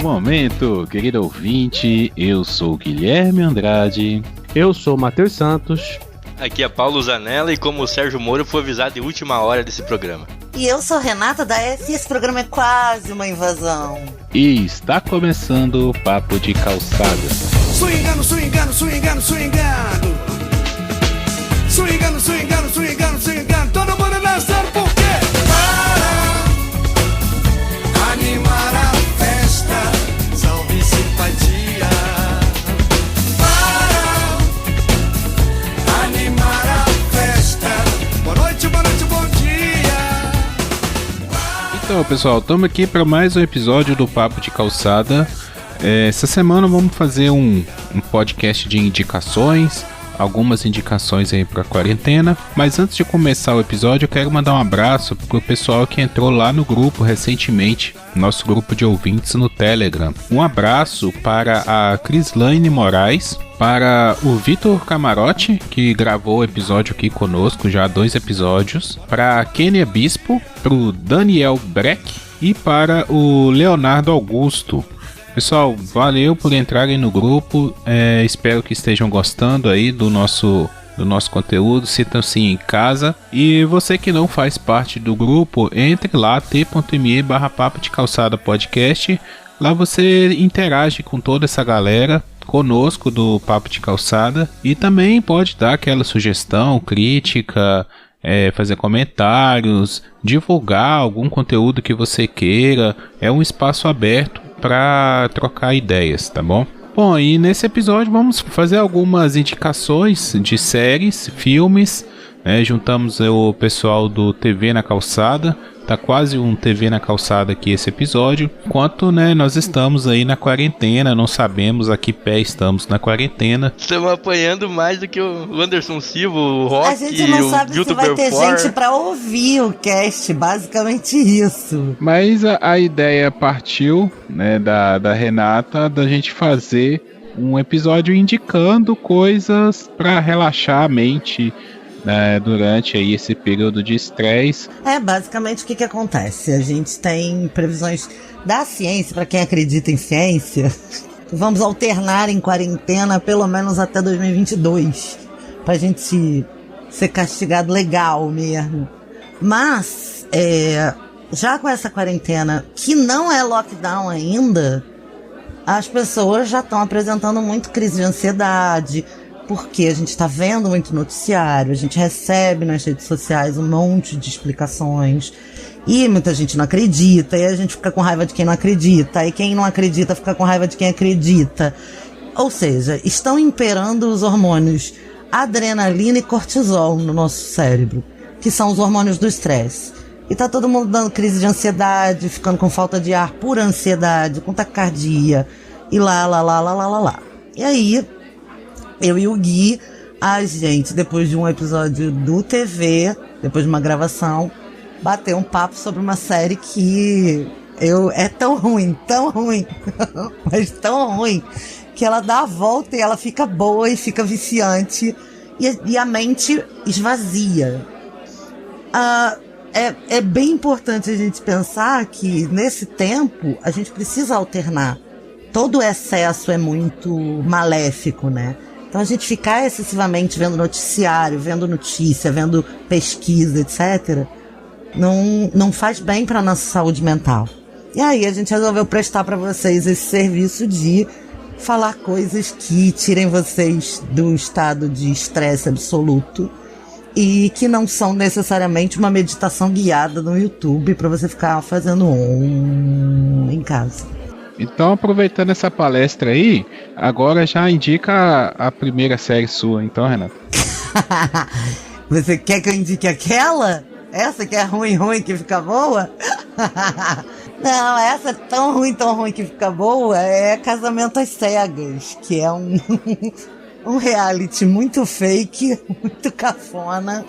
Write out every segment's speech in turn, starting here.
momento, querido ouvinte. Eu sou Guilherme Andrade. Eu sou Matheus Santos. Aqui é Paulo Zanella e como o Sérgio Moro foi avisado em última hora desse programa. E eu sou Renata da F e esse programa é quase uma invasão. E está começando o Papo de Calçada. Swingando, swingando, swingando, swingando. Swingando, swingando, swingando, swingando. Todo mundo dançando por quê? Para animar a festa, salve simpatia. Para animar a festa. Boa noite, bom dia. Então, pessoal, estamos aqui para mais um episódio do Papo de Calçada. Essa semana vamos fazer um podcast de indicações, algumas indicações aí para quarentena. Mas antes de começar o episódio, eu quero mandar um abraço pro pessoal que entrou lá no grupo recentemente, nosso grupo de ouvintes no Telegram. Um abraço para a Crislaine Moraes, para o Vitor Camarote, que gravou o episódio aqui conosco, já 2 episódios, para a Kênia Bispo, para o Daniel Breck e para o Leonardo Augusto. Pessoal, valeu por entrarem no grupo, espero que estejam gostando aí do nosso conteúdo, sintam-se em casa. E você que não faz parte do grupo, entre lá, t.me/papo de calçada podcast. Lá você interage com toda essa galera, conosco do Papo de Calçada, e também pode dar aquela sugestão, crítica, fazer comentários, divulgar algum conteúdo que você queira. É um espaço aberto para trocar ideias, tá bom? Bom, e nesse episódio vamos fazer algumas indicações de séries, filmes, juntamos o pessoal do TV na Calçada, tá quase um TV na Calçada aqui esse episódio, enquanto nós estamos aí na quarentena, não sabemos a que pé estamos na quarentena. Estamos apanhando mais do que o Anderson Silva, o Rock, a gente não sabe se vai ter gente pra ouvir o cast, basicamente isso. Mas a ideia partiu, da Renata, da gente fazer um episódio indicando coisas pra relaxar a mente, durante aí esse período de estresse. Basicamente o que acontece? A gente tem previsões da ciência, para quem acredita em ciência. Vamos alternar em quarentena pelo menos até 2022, pra gente ser castigado legal mesmo. Mas já com essa quarentena, que não é lockdown ainda, as pessoas já estão apresentando muito crise de ansiedade, porque a gente está vendo muito noticiário, a gente recebe nas redes sociais um monte de explicações, e muita gente não acredita, e a gente fica com raiva de quem não acredita, e quem não acredita fica com raiva de quem acredita. Ou seja, estão imperando os hormônios adrenalina e cortisol no nosso cérebro, que são os hormônios do estresse. E tá todo mundo dando crise de ansiedade, ficando com falta de ar por ansiedade, com taquicardia, e lá. E aí, eu e o Gui, a gente, depois de um episódio do TV, depois de uma gravação, bateu um papo sobre uma série que é tão ruim, mas tão ruim, que ela dá a volta e ela fica boa e fica viciante, e a mente esvazia. É bem importante a gente pensar que nesse tempo a gente precisa alternar. Todo excesso é muito maléfico, né? Então a gente ficar excessivamente vendo noticiário, vendo notícia, vendo pesquisa, etc., não faz bem para nossa saúde mental. E aí a gente resolveu prestar para vocês esse serviço de falar coisas que tirem vocês do estado de estresse absoluto e que não são necessariamente uma meditação guiada no YouTube para você ficar fazendo em casa. Então, aproveitando essa palestra aí, agora já indica a primeira série sua, então, Renato. Você quer que eu indique aquela? Essa que é ruim que fica boa? Não, essa é tão ruim que fica boa, é Casamento às Cegas, que é um reality muito fake, muito cafona,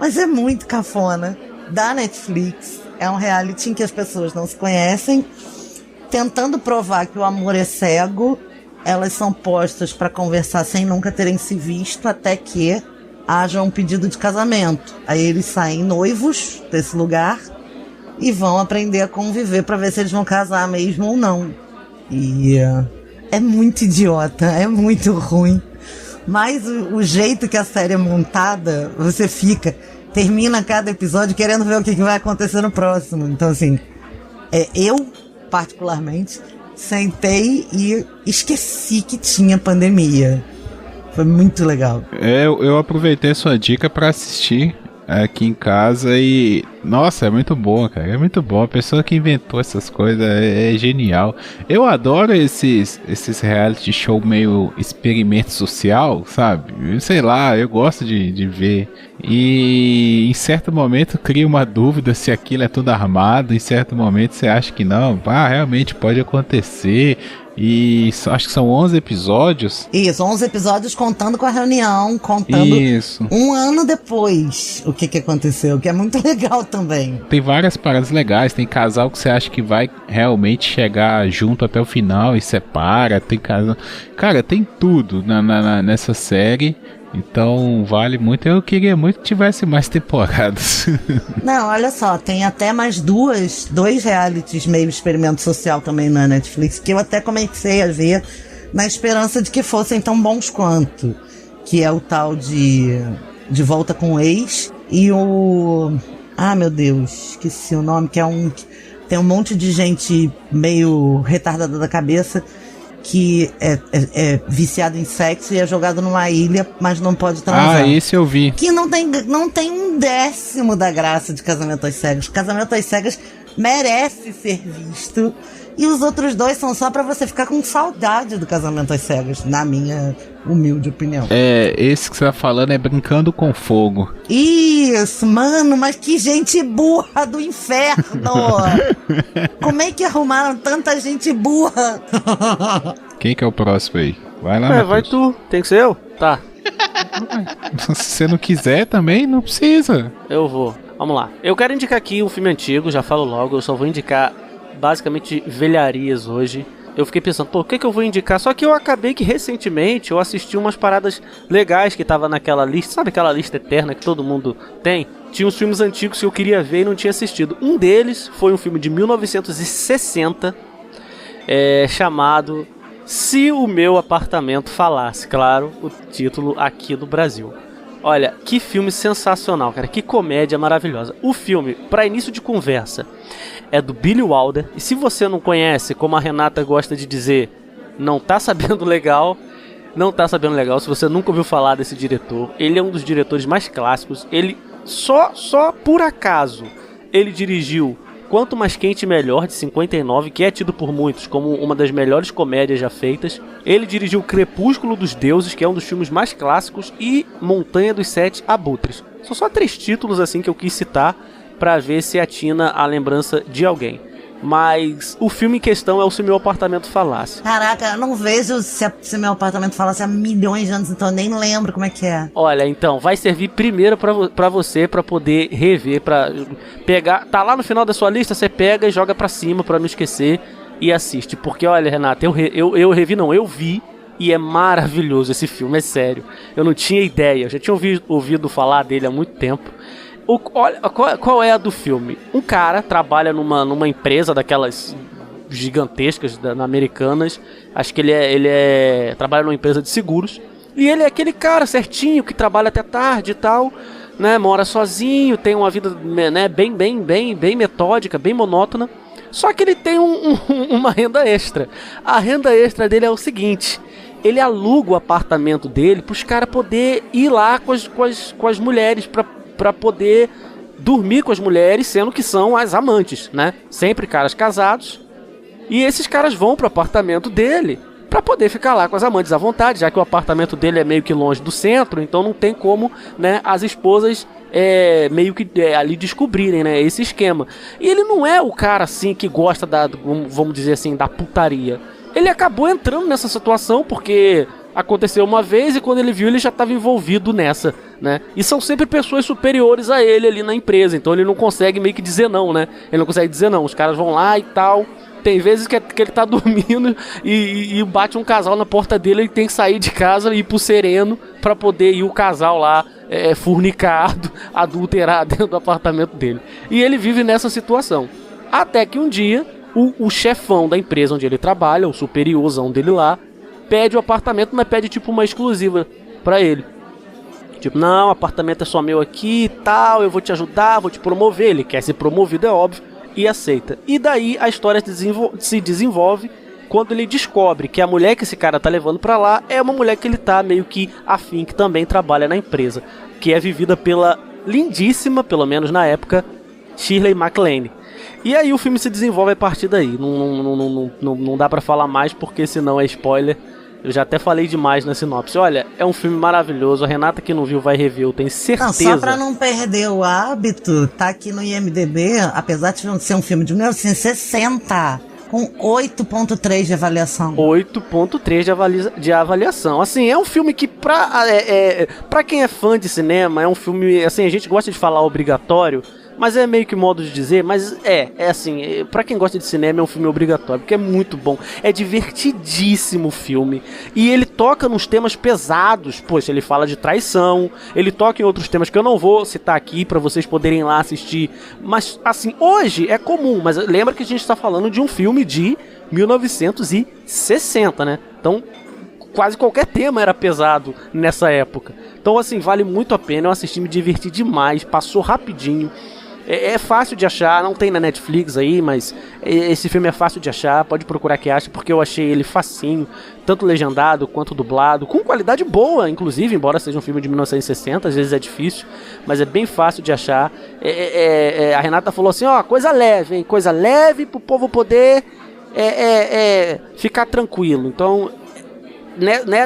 mas é muito cafona, da Netflix. É um reality em que as pessoas não se conhecem, tentando provar que o amor é cego. Elas são postas para conversar sem nunca terem se visto, até que haja um pedido de casamento. Aí eles saem noivos desse lugar e vão aprender a conviver para ver se eles vão casar mesmo ou não. E é muito idiota, é muito ruim. Mas o jeito que a série é montada, você termina cada episódio querendo ver o que vai acontecer no próximo. Então, assim, eu, particularmente, sentei e esqueci que tinha pandemia. Foi muito legal. Eu aproveitei sua dica pra assistir aqui em casa e... Nossa, é muito bom, cara. É muito bom. A pessoa que inventou essas coisas é genial. Eu adoro esses reality show meio experimento social, sabe? Sei lá, eu gosto de ver. E em certo momento cria uma dúvida se aquilo é tudo armado. Em certo momento você acha que não. Realmente pode acontecer. E acho que são 11 episódios. Isso, 11 episódios contando com a reunião, contando um ano depois o que aconteceu, que é muito legal também. Tem várias paradas legais, tem casal que você acha que vai realmente chegar junto até o final e separa, tem casal... Cara, tem tudo nessa série. Então vale muito. Eu queria muito que tivesse mais temporadas. Não, olha só, tem até mais dois realities meio experimento social também na Netflix, que eu até comecei a ver na esperança de que fossem tão bons quanto, que é o tal de Volta com o Ex e o... Ah, meu Deus, esqueci o nome, que é tem um monte de gente meio retardada da cabeça que é viciado em sexo e é jogado numa ilha, mas não pode transar. Esse eu vi. Que não tem um décimo da graça de Casamento às Cegas. Casamento às Cegas merece ser visto. E os outros dois são só pra você ficar com saudade do Casamento às Cegas, na minha humilde opinião. Esse que você tá falando é Brincando com Fogo. Isso, mano, mas que gente burra do inferno! Como é que arrumaram tanta gente burra? Quem que é o próximo aí? Vai lá, Matheus. Vai tu, tem que ser eu? Tá. Se você não quiser também, não precisa. Eu vou, vamos lá. Eu quero indicar aqui um filme antigo, já falo logo, eu só vou indicar basicamente velharias hoje. Eu fiquei pensando, o que eu vou indicar? Só que eu acabei que recentemente eu assisti umas paradas legais que tava naquela lista. Sabe aquela lista eterna que todo mundo tem? Tinha uns filmes antigos que eu queria ver e não tinha assistido. Um deles foi um filme de 1960 chamado Se o Meu Apartamento Falasse. Claro, o título aqui do Brasil. Olha, que filme sensacional, cara. Que comédia maravilhosa. O filme, para início de conversa, é do Billy Wilder. E se você não conhece, como a Renata gosta de dizer, não tá sabendo legal. Não tá sabendo legal se você nunca ouviu falar desse diretor. Ele é um dos diretores mais clássicos. Ele, só por acaso, ele dirigiu Quanto Mais Quente Melhor, de 59, que é tido por muitos como uma das melhores comédias já feitas. Ele dirigiu Crepúsculo dos Deuses, que é um dos filmes mais clássicos, e Montanha dos Sete Abutres. São só 3 títulos assim que eu quis citar pra ver se atina a lembrança de alguém. Mas o filme em questão é o Se Meu Apartamento Falasse. Caraca, eu não vejo Se Meu Apartamento Falasse há milhões de anos, então eu nem lembro como é que é. Olha, então, vai servir primeiro pra você, pra poder rever, pra pegar... Tá lá no final da sua lista, você pega e joga pra cima pra não esquecer e assiste. Porque, olha, Renata, eu vi e é maravilhoso esse filme, é sério. Eu não tinha ideia, eu já tinha ouvido falar dele há muito tempo. Olha, qual é a do filme? Um cara trabalha numa empresa daquelas gigantescas americanas. Acho que ele trabalha numa empresa de seguros. E ele é aquele cara certinho que trabalha até tarde e tal, né? Mora sozinho, tem uma vida, né, bem metódica, bem monótona. Só que ele tem uma renda extra. A renda extra dele é o seguinte: ele aluga o apartamento dele para os caras poder ir lá com as mulheres para poder dormir com as mulheres, sendo que são as amantes, né? Sempre caras casados. E esses caras vão pro apartamento dele para poder ficar lá com as amantes à vontade, já que o apartamento dele é meio que longe do centro, então não tem como, né, as esposas meio que ali descobrirem, né, esse esquema. E ele não é o cara assim que gosta vamos dizer assim, da putaria. Ele acabou entrando nessa situação porque aconteceu uma vez e quando ele viu ele já estava envolvido nessa, né? E são sempre pessoas superiores a ele ali na empresa, então ele não consegue meio que dizer não, né? Ele não consegue dizer não, os caras vão lá e tal. Tem vezes que ele tá dormindo e bate um casal na porta dele, ele tem que sair de casa e ir pro sereno pra poder ir o casal lá fornicado, adulterar dentro do apartamento dele. E ele vive nessa situação. Até que um dia o chefão da empresa onde ele trabalha, o superiorzão dele lá, pede o apartamento, mas pede tipo uma exclusiva pra ele. Tipo, não, o apartamento é só meu aqui e tal, eu vou te ajudar, vou te promover. Ele quer ser promovido, é óbvio, e aceita. E daí a história se desenvolve quando ele descobre que a mulher que esse cara tá levando pra lá é uma mulher que ele tá meio que afim, que também trabalha na empresa, que é vivida pela lindíssima, pelo menos na época, Shirley MacLaine. E aí o filme se desenvolve a partir daí. Não dá pra falar mais porque senão é spoiler. Eu já até falei demais na sinopse. Olha, é um filme maravilhoso. A Renata que não viu vai rever, eu tenho certeza. Não, só pra não perder o hábito, tá aqui no IMDb, apesar de ser um filme de 1960, com 8.3 de avaliação. 8.3 de avaliação. Assim, é um filme que pra quem é fã de cinema, é um filme, assim, a gente gosta de falar obrigatório, mas é meio que modo de dizer, mas é assim, pra quem gosta de cinema é um filme obrigatório, porque é muito bom, é divertidíssimo o filme, e ele toca nos temas pesados, poxa, ele fala de traição, ele toca em outros temas que eu não vou citar aqui pra vocês poderem ir lá assistir, mas assim, hoje é comum, mas lembra que a gente tá falando de um filme de 1960, né? Então, quase qualquer tema era pesado nessa época. Então, assim, vale muito a pena, eu assisti, me diverti demais, passou rapidinho. É fácil de achar, não tem na Netflix aí, mas esse filme é fácil de achar, pode procurar que acha, porque eu achei ele facinho, tanto legendado quanto dublado, com qualidade boa, inclusive, embora seja um filme de 1960, às vezes é difícil, mas é bem fácil de achar. A Renata falou assim, ó, coisa leve, hein, coisa leve pro povo poder ficar tranquilo, então...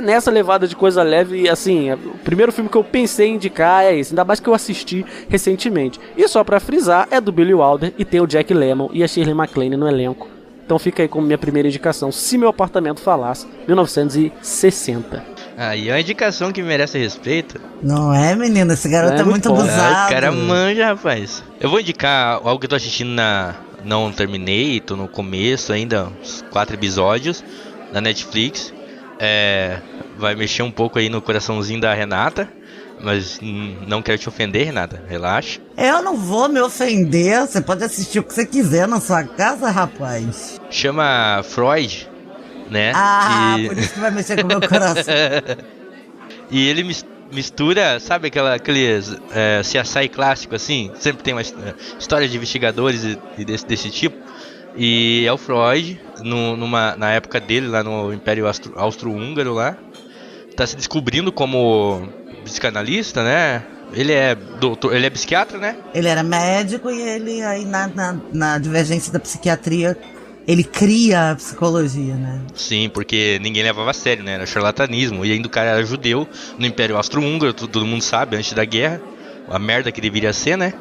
Nessa levada de coisa leve, assim, o primeiro filme que eu pensei em indicar é esse, ainda mais que eu assisti recentemente. E só pra frisar, é do Billy Wilder e tem o Jack Lemmon e a Shirley MacLaine no elenco. Então fica aí como minha primeira indicação, Se Meu Apartamento Falasse, 1960. E é uma indicação que merece respeito. Não é, menino? Esse garoto é muito abusado. O cara manja, rapaz. Eu vou indicar algo que eu tô assistindo não terminei, tô no começo ainda, uns 4 episódios, na Netflix. Vai mexer um pouco aí no coraçãozinho da Renata, mas não quero te ofender, Renata, relaxa. Eu não vou me ofender, você pode assistir o que você quiser na sua casa, rapaz. Chama Freud, né? Por isso que vai mexer com o meu coração. E ele mistura, sabe aqueles CSI clássico assim? Sempre tem uma história de investigadores e desse tipo. E é o Freud, na época dele, lá no Império Austro-Húngaro, lá, tá se descobrindo como psicanalista, né? Ele é doutor, ele é psiquiatra, né? Ele era médico e ele, aí na divergência da psiquiatria, ele cria a psicologia, né? Sim, porque ninguém levava a sério, né? Era charlatanismo. E ainda o cara era judeu no Império Austro-Húngaro, todo mundo sabe, antes da guerra. A merda que deveria ser, né?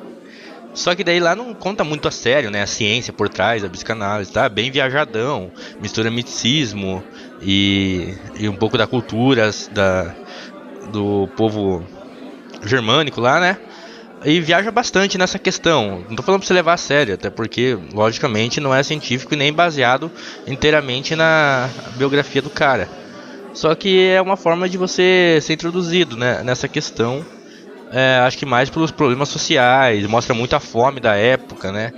Só que daí lá não conta muito a sério, né? A ciência por trás da psicanálise, tá? Bem viajadão, mistura misticismo e um pouco da cultura do povo germânico lá, né? E viaja bastante nessa questão. Não tô falando pra você levar a sério, até porque, logicamente, não é científico e nem baseado inteiramente na biografia do cara. Só que é uma forma de você ser introduzido, né, nessa questão. Acho que mais pelos problemas sociais, mostra muito a fome da época, né?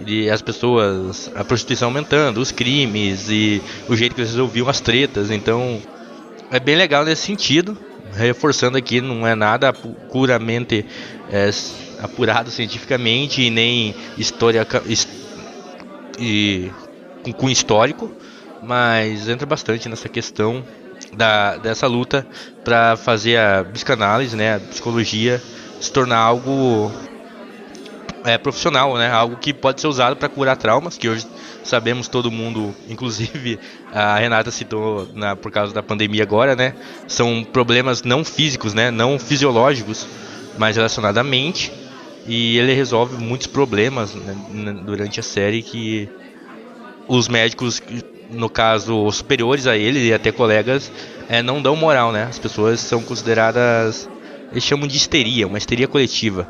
E as pessoas, a prostituição aumentando, os crimes e o jeito que eles resolviam as tretas. Então, é bem legal nesse sentido. Reforçando aqui, não é nada puramente apurado cientificamente e nem com histórico, mas entra bastante nessa questão dessa luta para fazer a psicanálise, né, a psicologia se tornar algo profissional, né, algo que pode ser usado para curar traumas, que hoje sabemos todo mundo, inclusive a Renata citou por causa da pandemia agora, né, são problemas não físicos, né, não fisiológicos, mas relacionados à mente, e ele resolve muitos problemas, né, durante a série que os médicos, no caso superiores a ele e até colegas, não dão moral, né? As pessoas são consideradas, eles chamam de histeria, uma histeria coletiva.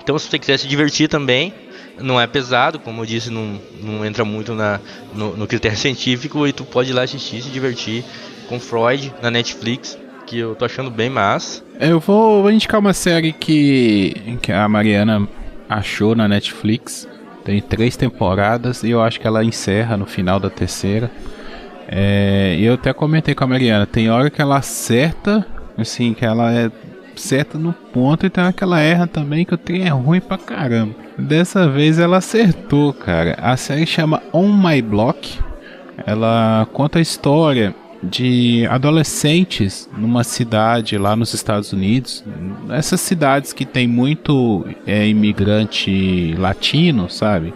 Então, se você quiser se divertir também, não é pesado, como eu disse, não entra muito no critério científico, e tu pode ir lá assistir, se divertir com Freud na Netflix, que eu tô achando bem massa. Eu vou indicar uma série que a Mariana achou na Netflix, Tem 3 temporadas e eu acho que ela encerra no final da terceira. Eu até comentei com a Mariana, tem hora que ela acerta, assim, que ela é certa no ponto, e tem hora que ela erra também, que o trem é ruim pra caramba. Dessa vez ela acertou, cara. A série chama On My Block. Ela conta a história de adolescentes numa cidade lá nos Estados Unidos. Essas cidades que tem muito imigrante latino, sabe?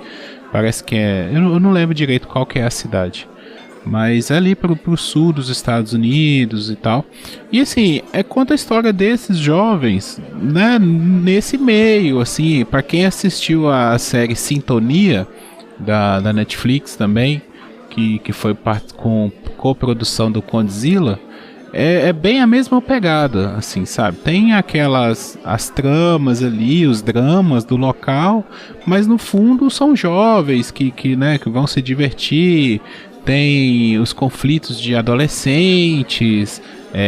Parece que eu não lembro direito qual que é a cidade, mas é ali pro sul dos Estados Unidos e tal. E assim, conta a história desses jovens, né, nesse meio, assim. Pra quem assistiu a série Sintonia da Netflix também, que foi com coprodução do Condzilla, é bem a mesma pegada, assim, sabe? Tem as tramas ali, os dramas do local, mas no fundo são jovens que vão se divertir. Tem os conflitos de adolescentes,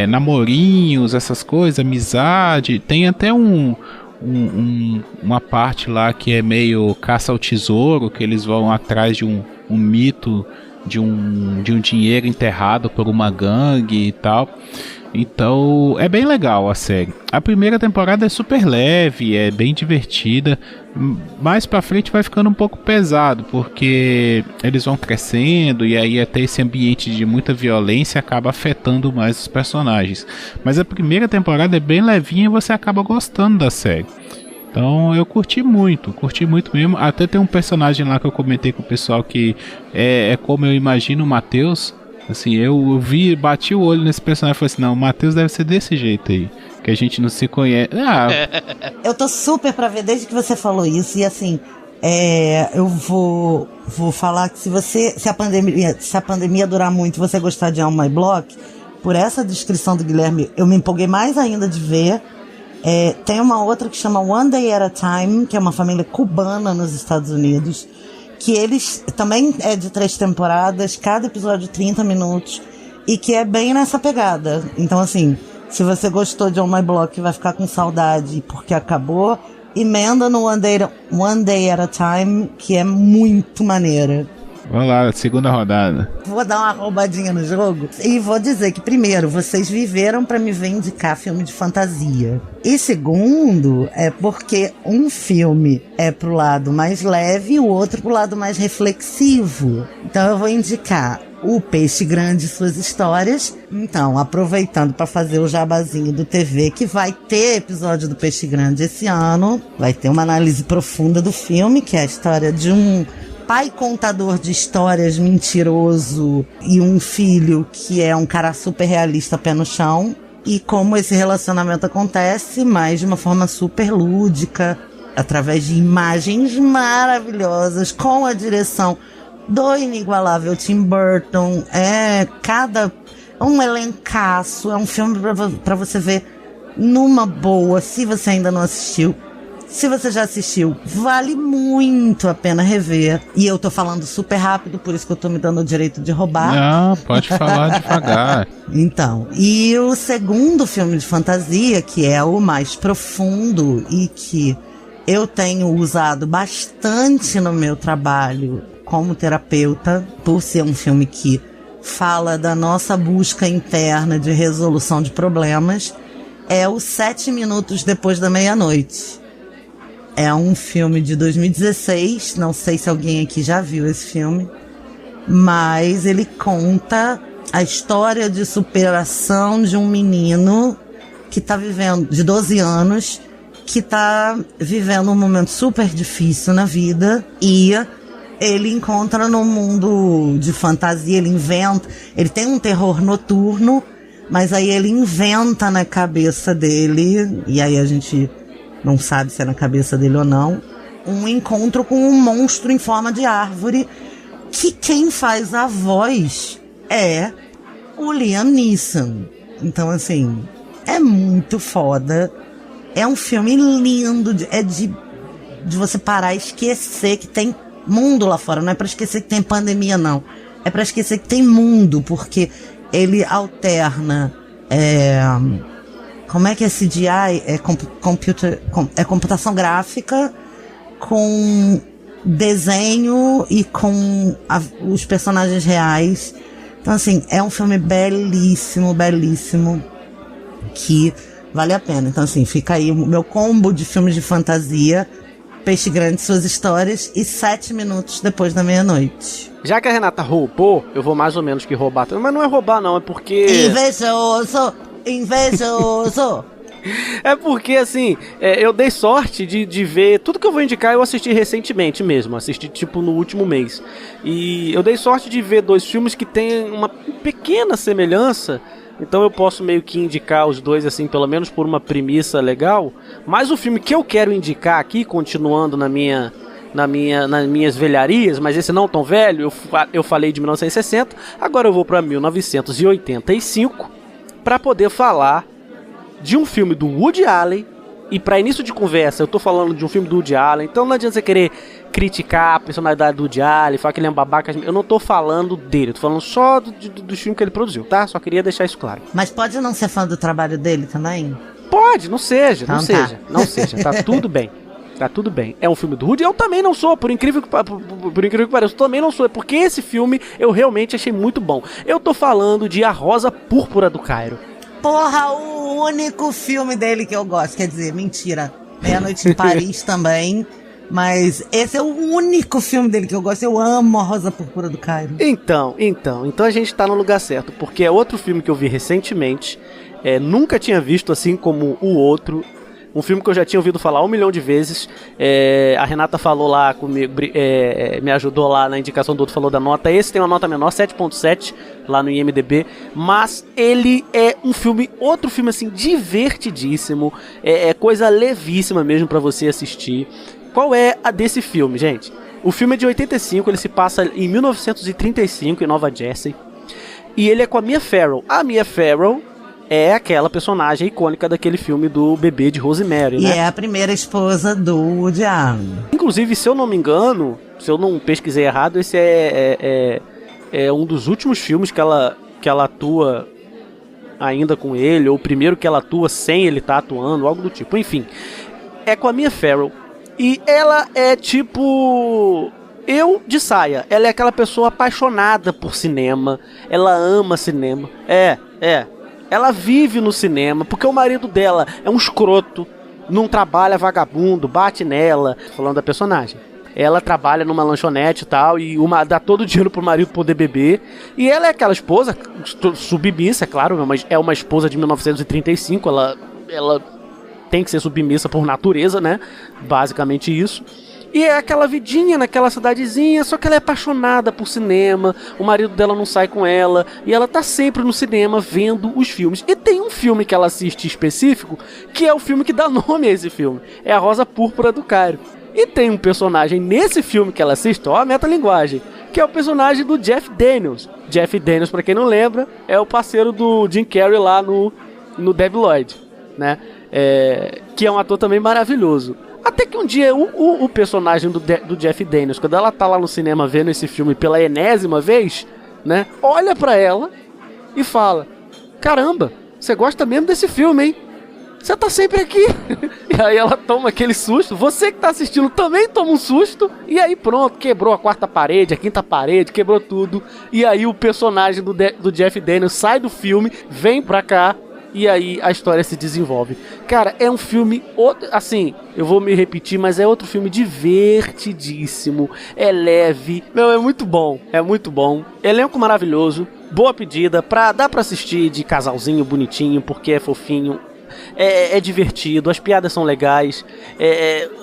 namorinhos, essas coisas, amizade. Tem até uma parte lá que é meio caça ao tesouro, que eles vão atrás de um mito de um dinheiro enterrado por uma gangue e tal. Então é bem legal a série. A primeira temporada é super leve, é bem divertida. Mais pra frente vai ficando um pouco pesado, porque eles vão crescendo e aí até esse ambiente de muita violência acaba afetando mais os personagens. Mas a primeira temporada é bem levinha e você acaba gostando da série. Então eu curti muito mesmo. Até tem um personagem lá que eu comentei com o pessoal que é como eu imagino o Matheus. Assim, eu bati o olho nesse personagem e falei assim, não, o Matheus deve ser desse jeito aí, que a gente não se conhece. Eu tô super pra ver desde que você falou isso. E assim, eu vou falar que se a pandemia durar muito e você gostar de On My Block, por essa descrição do Guilherme, eu me empolguei mais ainda de ver. Tem uma outra que chama One Day at a Time, que é uma família cubana nos Estados Unidos, que eles também é de 3 temporadas, cada episódio 30 minutos, e que é bem nessa pegada. Então assim, se você gostou de On My Block e vai ficar com saudade porque acabou, emenda no One Day at a Time, que é muito maneira. Vamos lá, segunda rodada. Vou dar uma roubadinha no jogo e vou dizer que, primeiro, vocês viveram pra me ver indicar filme de fantasia. E segundo, é porque um filme é pro lado mais leve e o outro pro lado mais reflexivo. Então eu vou indicar O Peixe Grande e Suas Histórias. Então, aproveitando para fazer o jabazinho do TV, que vai ter episódio do Peixe Grande esse ano. Vai ter uma análise profunda do filme, que é a história de um pai contador de histórias mentiroso e um filho que é um cara super realista, pé no chão, e como esse relacionamento acontece, mas de uma forma super lúdica, através de imagens maravilhosas, com a direção do inigualável Tim Burton. É um elencaço, é um filme pra você ver numa boa, se você ainda não assistiu. Se você já assistiu, vale muito a pena rever. E eu tô falando super rápido, por isso que eu tô me dando o direito de roubar. Não, pode falar devagar. Então, e o segundo filme de fantasia, que é o mais profundo e que eu tenho usado bastante no meu trabalho como terapeuta, por ser um filme que fala da nossa busca interna de resolução de problemas, é o 7 Minutos Depois da Meia-Noite. É um filme de 2016, não sei se alguém aqui já viu esse filme, mas ele conta a história de superação de um menino que tá vivendo, de 12 anos, que tá vivendo um momento super difícil na vida, e ele encontra no mundo de fantasia, ele tem um terror noturno, mas aí ele inventa na cabeça dele, e aí a gente não sabe se é na cabeça dele ou não, um encontro com um monstro em forma de árvore, que quem faz a voz é o Liam Neeson. Então, assim, é muito foda. É um filme lindo, de você parar e esquecer que tem mundo lá fora. Não é pra esquecer que tem pandemia, não. É pra esquecer que tem mundo, porque ele alterna... como é que é CGI? É computação gráfica com desenho e com os personagens reais. Então, assim, é um filme belíssimo, belíssimo, que vale a pena. Então, assim, fica aí o meu combo de filmes de fantasia, Peixe Grande, Suas Histórias e 7 minutos depois da meia-noite. Já que a Renata roubou, eu vou mais ou menos que roubar. Mas não é roubar, não, é porque... Invejoso! Invejoso! É porque, assim, eu dei sorte de ver... Tudo que eu vou indicar eu assisti recentemente mesmo. Assisti, tipo, no último mês. E eu dei sorte de ver 2 filmes que têm uma pequena semelhança. Então eu posso meio que indicar os 2, assim, pelo menos por uma premissa legal. Mas o filme que eu quero indicar aqui, continuando nas minhas velharias, mas esse não tão velho, eu falei de 1960, agora eu vou para 1985 para poder falar de um filme do Woody Allen. E para início de conversa, eu tô falando de um filme do Woody Allen, então não adianta você querer criticar a personalidade do Woody Allen, falar que ele é um babaca. Eu não tô falando dele, eu tô falando só do filme que ele produziu, tá? Só queria deixar isso claro. Mas pode não ser fã do trabalho dele também? Pode, não seja, então, não seja, tá tudo bem. Tá tudo bem. É um filme do Woody, eu também não sou, por incrível que pareça, eu também não sou, porque esse filme eu realmente achei muito bom. Eu tô falando de A Rosa Púrpura do Cairo. Porra, o único filme dele que eu gosto, quer dizer, mentira, Meia-Noite em Paris também, mas esse é o único filme dele que eu gosto, eu amo A Rosa Púrpura do Cairo. Então a gente tá no lugar certo, porque é outro filme que eu vi recentemente, nunca tinha visto assim como o outro. Um filme que eu já tinha ouvido falar 1 milhão de vezes. A Renata falou lá comigo, me ajudou lá na indicação do outro, falou da nota. Esse tem uma nota menor, 7.7 lá no IMDb. Mas ele é outro filme assim, divertidíssimo. É coisa levíssima mesmo pra você assistir. Qual é a desse filme, gente? O filme é de 85, ele se passa em 1935, em Nova Jersey. E ele é com a Mia Farrow. A Mia Farrow é aquela personagem icônica daquele filme do Bebê de Rosemary, né? E é a primeira esposa do Woody Allen. Inclusive, se eu não me engano, se eu não pesquisei errado, esse é um dos últimos filmes que ela atua ainda com ele, ou o primeiro que ela atua sem ele estar atuando, algo do tipo. Enfim, é com a Mia Farrow. E ela é tipo... Eu de saia. Ela é aquela pessoa apaixonada por cinema. Ela ama cinema. Ela vive no cinema, porque o marido dela é um escroto, não trabalha, vagabundo, bate nela. Falando da personagem. Ela trabalha numa lanchonete e tal, e dá todo o dinheiro pro marido poder beber. E ela é aquela esposa, submissa, é claro, mas é uma esposa de 1935, ela tem que ser submissa por natureza, né? Basicamente isso. E é aquela vidinha naquela cidadezinha, só que ela é apaixonada por cinema, o marido dela não sai com ela, e ela tá sempre no cinema vendo os filmes. E tem um filme que ela assiste específico, que é o filme que dá nome a esse filme, é A Rosa Púrpura do Cairo. E tem um personagem nesse filme que ela assiste, ó a metalinguagem, que é o personagem do Jeff Daniels. Jeff Daniels, pra quem não lembra, é o parceiro do Jim Carrey lá no Debi Lloyd, né? Que é um ator também maravilhoso. Até que um dia o personagem do Jeff Daniels, quando ela tá lá no cinema vendo esse filme pela enésima vez, né, olha pra ela e fala: caramba, você gosta mesmo desse filme, hein? Você tá sempre aqui. E aí ela toma aquele susto. Você que tá assistindo também toma um susto. E aí pronto, quebrou a 4ª parede, a 5ª parede, quebrou tudo. E aí o personagem do Jeff Daniels sai do filme, vem pra cá. E aí a história se desenvolve. Cara, é um filme, assim, eu vou me repetir, mas é outro filme divertidíssimo. É leve, não, é muito bom. É muito bom. Elenco maravilhoso, boa pedida, dá pra assistir de casalzinho bonitinho, porque é fofinho. É divertido, as piadas são legais,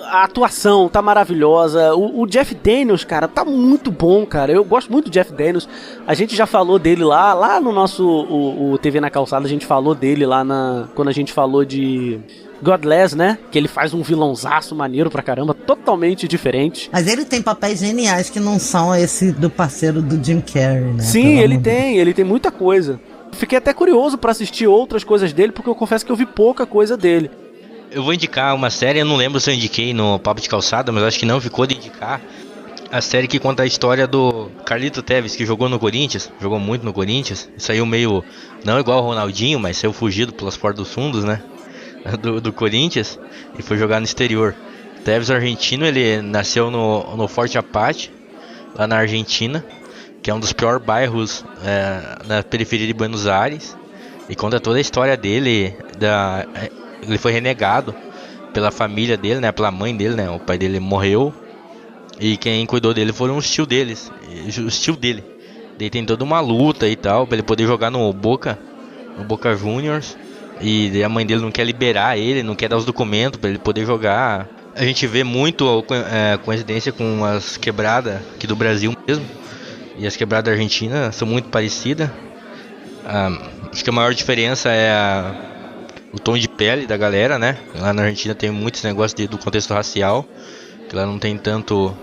a atuação tá maravilhosa, o Jeff Daniels, cara, tá muito bom, cara. Eu gosto muito do Jeff Daniels. A gente já falou dele lá no nosso o TV na Calçada, a gente falou dele lá quando a gente falou de Godless, né? Que ele faz um vilãozaço maneiro pra caramba, totalmente diferente. Mas ele tem papéis geniais que não são esse do parceiro do Jim Carrey, né? Sim, ele tem muita coisa. Fiquei até curioso pra assistir outras coisas dele, porque eu confesso que eu vi pouca coisa dele. Eu vou indicar uma série, eu não lembro se eu indiquei no Papo de Calçada, mas acho que não ficou de indicar. A série que conta a história do Carlito Tevez, que jogou no Corinthians, jogou muito no Corinthians. Saiu meio, não igual o Ronaldinho, mas saiu fugido pelas portas dos fundos, né? Do Corinthians, e foi jogar no exterior. Tevez argentino, ele nasceu no Forte Apache, lá na Argentina, que é um dos piores bairros na periferia de Buenos Aires, e conta toda a história dele. Ele foi renegado pela família dele, né, pela mãe dele, né, o pai dele morreu, e quem cuidou dele foram os tios dele. Daí tem toda uma luta e tal, pra ele poder jogar no Boca Juniors, e a mãe dele não quer liberar ele, não quer dar os documentos pra ele poder jogar. A gente vê muito coincidência com as quebradas aqui do Brasil mesmo, e as quebradas da Argentina são muito parecidas. Acho que a maior diferença é o tom de pele da galera, né? Lá na Argentina tem muitos negócios do contexto racial, que lá não tem tanto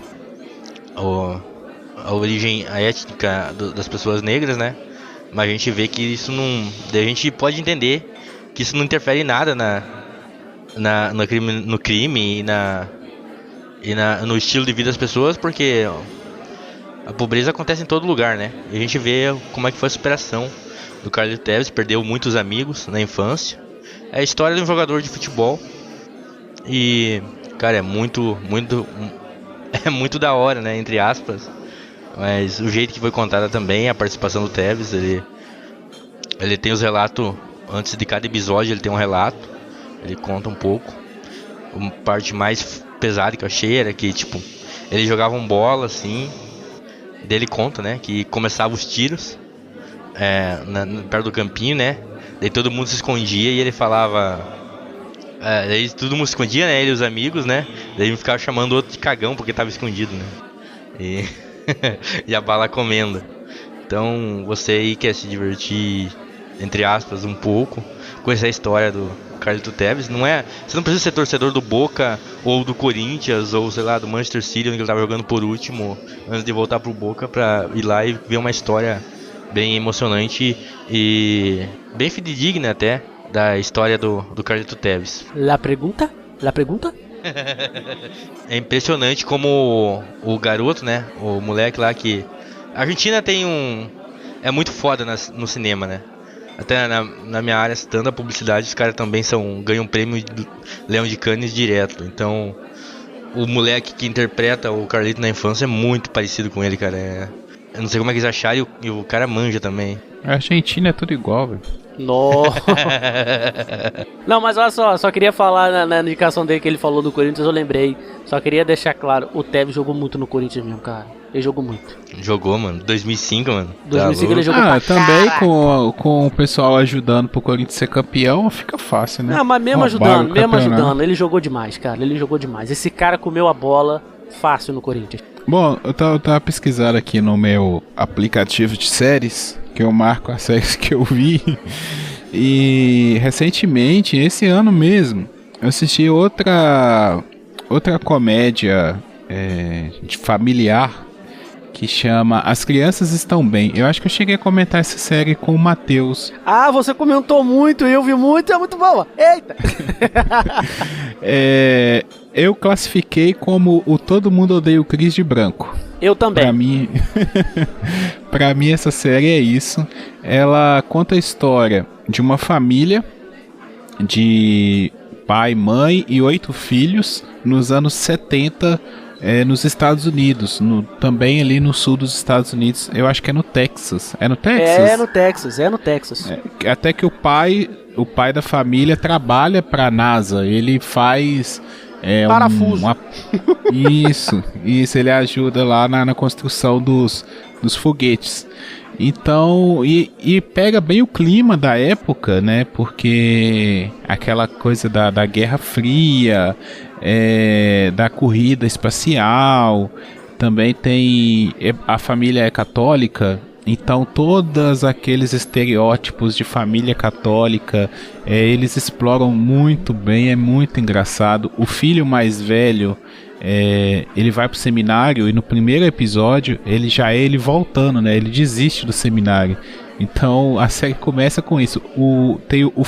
a origem, a étnica das pessoas negras, né? Mas a gente vê que isso não... A gente pode entender que isso não interfere em nada no crime e no estilo de vida das pessoas, porque a pobreza acontece em todo lugar, né? E a gente vê como é que foi a superação do Carlito Tevez, perdeu muitos amigos na infância. É a história de um jogador de futebol. E, cara, é muito da hora, né? Entre aspas. Mas o jeito que foi contada também, a participação do Tevez, ele tem os relatos, antes de cada episódio ele tem um relato, ele conta um pouco. A parte mais pesada que eu achei era que, tipo, eles jogavam bola, assim, daí ele conta, né, que começava os tiros perto do campinho, né, daí todo mundo se escondia e ele falava... daí todo mundo se escondia, né, ele e os amigos, né, daí ele ficava chamando o outro de cagão porque tava escondido, né, e a bala comendo. Então, você aí quer se divertir, entre aspas, um pouco, conhecer a história do Carlito Tevez, você não precisa ser torcedor do Boca ou do Corinthians ou, sei lá, do Manchester City, onde ele estava jogando por último, antes de voltar pro Boca, pra ir lá e ver uma história bem emocionante e bem fidedigna até da história do Carlito Tevez. La pergunta? É impressionante como o garoto, né, o moleque lá que... A Argentina é muito foda no cinema, né? Até na minha área, estando a publicidade, os caras também ganham prêmio de Leão de Cannes direto. Então, o moleque que interpreta o Carlito na infância é muito parecido com ele, cara. Eu não sei como é que eles acharam e o cara manja também. A Argentina é tudo igual, velho. Nossa. Não, mas olha só queria falar na indicação dele que ele falou do Corinthians, eu lembrei. Só queria deixar claro, o Tevez jogou muito no Corinthians mesmo, cara. Ele jogou muito. Jogou, mano. 2005, mano. 2005 ele jogou pra também com o pessoal ajudando pro Corinthians ser campeão, fica fácil, né? Não, mas mesmo ajudando, ele jogou demais, cara. Ele jogou demais. Esse cara comeu a bola fácil no Corinthians. Bom, eu tava pesquisando aqui no meu aplicativo de séries, que eu marco as séries que eu vi. E recentemente, esse ano mesmo, eu assisti outra comédia de familiar que chama As Crianças Estão Bem. Eu acho que eu cheguei a comentar essa série com o Matheus. Ah, você comentou muito, eu vi muito, é muito boa. Eita! Eu classifiquei como o Todo Mundo Odeia o Chris de branco. Eu também. Pra mim essa série é isso. Ela conta a história de uma família de pai, mãe e 8 filhos nos anos 70 nos Estados Unidos, também ali no sul dos Estados Unidos. Eu acho que é no Texas. É no Texas? É no Texas. Até que o pai da família trabalha pra NASA. Ele faz... parafuso. Isso, ele ajuda lá na construção dos foguetes. Então, e pega bem o clima da época, né? Porque aquela coisa da Guerra Fria, da corrida espacial, também tem... A família é católica, então todos aqueles estereótipos de família católica, eles exploram muito bem, é muito engraçado. O filho mais velho, ele vai pro seminário e no primeiro episódio ele voltando, né? Ele desiste do seminário. Então a série começa com isso. Tem um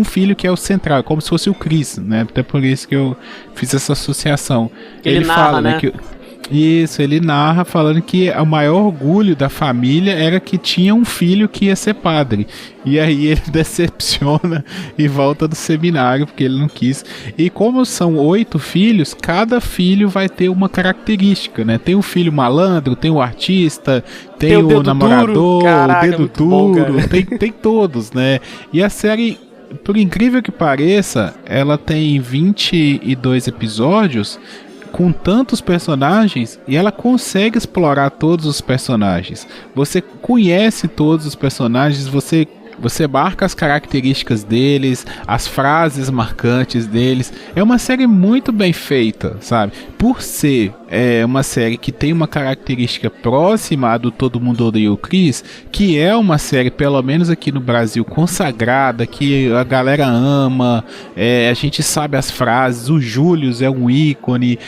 filho que é o central, como se fosse o Chris, né? Até por isso que eu fiz essa associação. Ele narra, fala, né? Isso, ele narra falando que o maior orgulho da família era que tinha um filho que ia ser padre. E aí ele decepciona e volta do seminário porque ele não quis. E como são 8 filhos, cada filho vai ter uma característica, né? Tem o filho malandro, tem o artista, tem o namorador, Caraca, o dedo duro, tem todos, né? E a série, por incrível que pareça, ela tem 22 episódios com tantos personagens e ela consegue explorar todos os personagens. Você conhece todos os personagens, você marca as características deles, as frases marcantes deles. É uma série muito bem feita, sabe? Por ser uma série que tem uma característica próxima à do Todo Mundo Odeia o Chris, que é uma série, pelo menos aqui no Brasil, consagrada, que a galera ama, a gente sabe as frases, o Július é um ícone.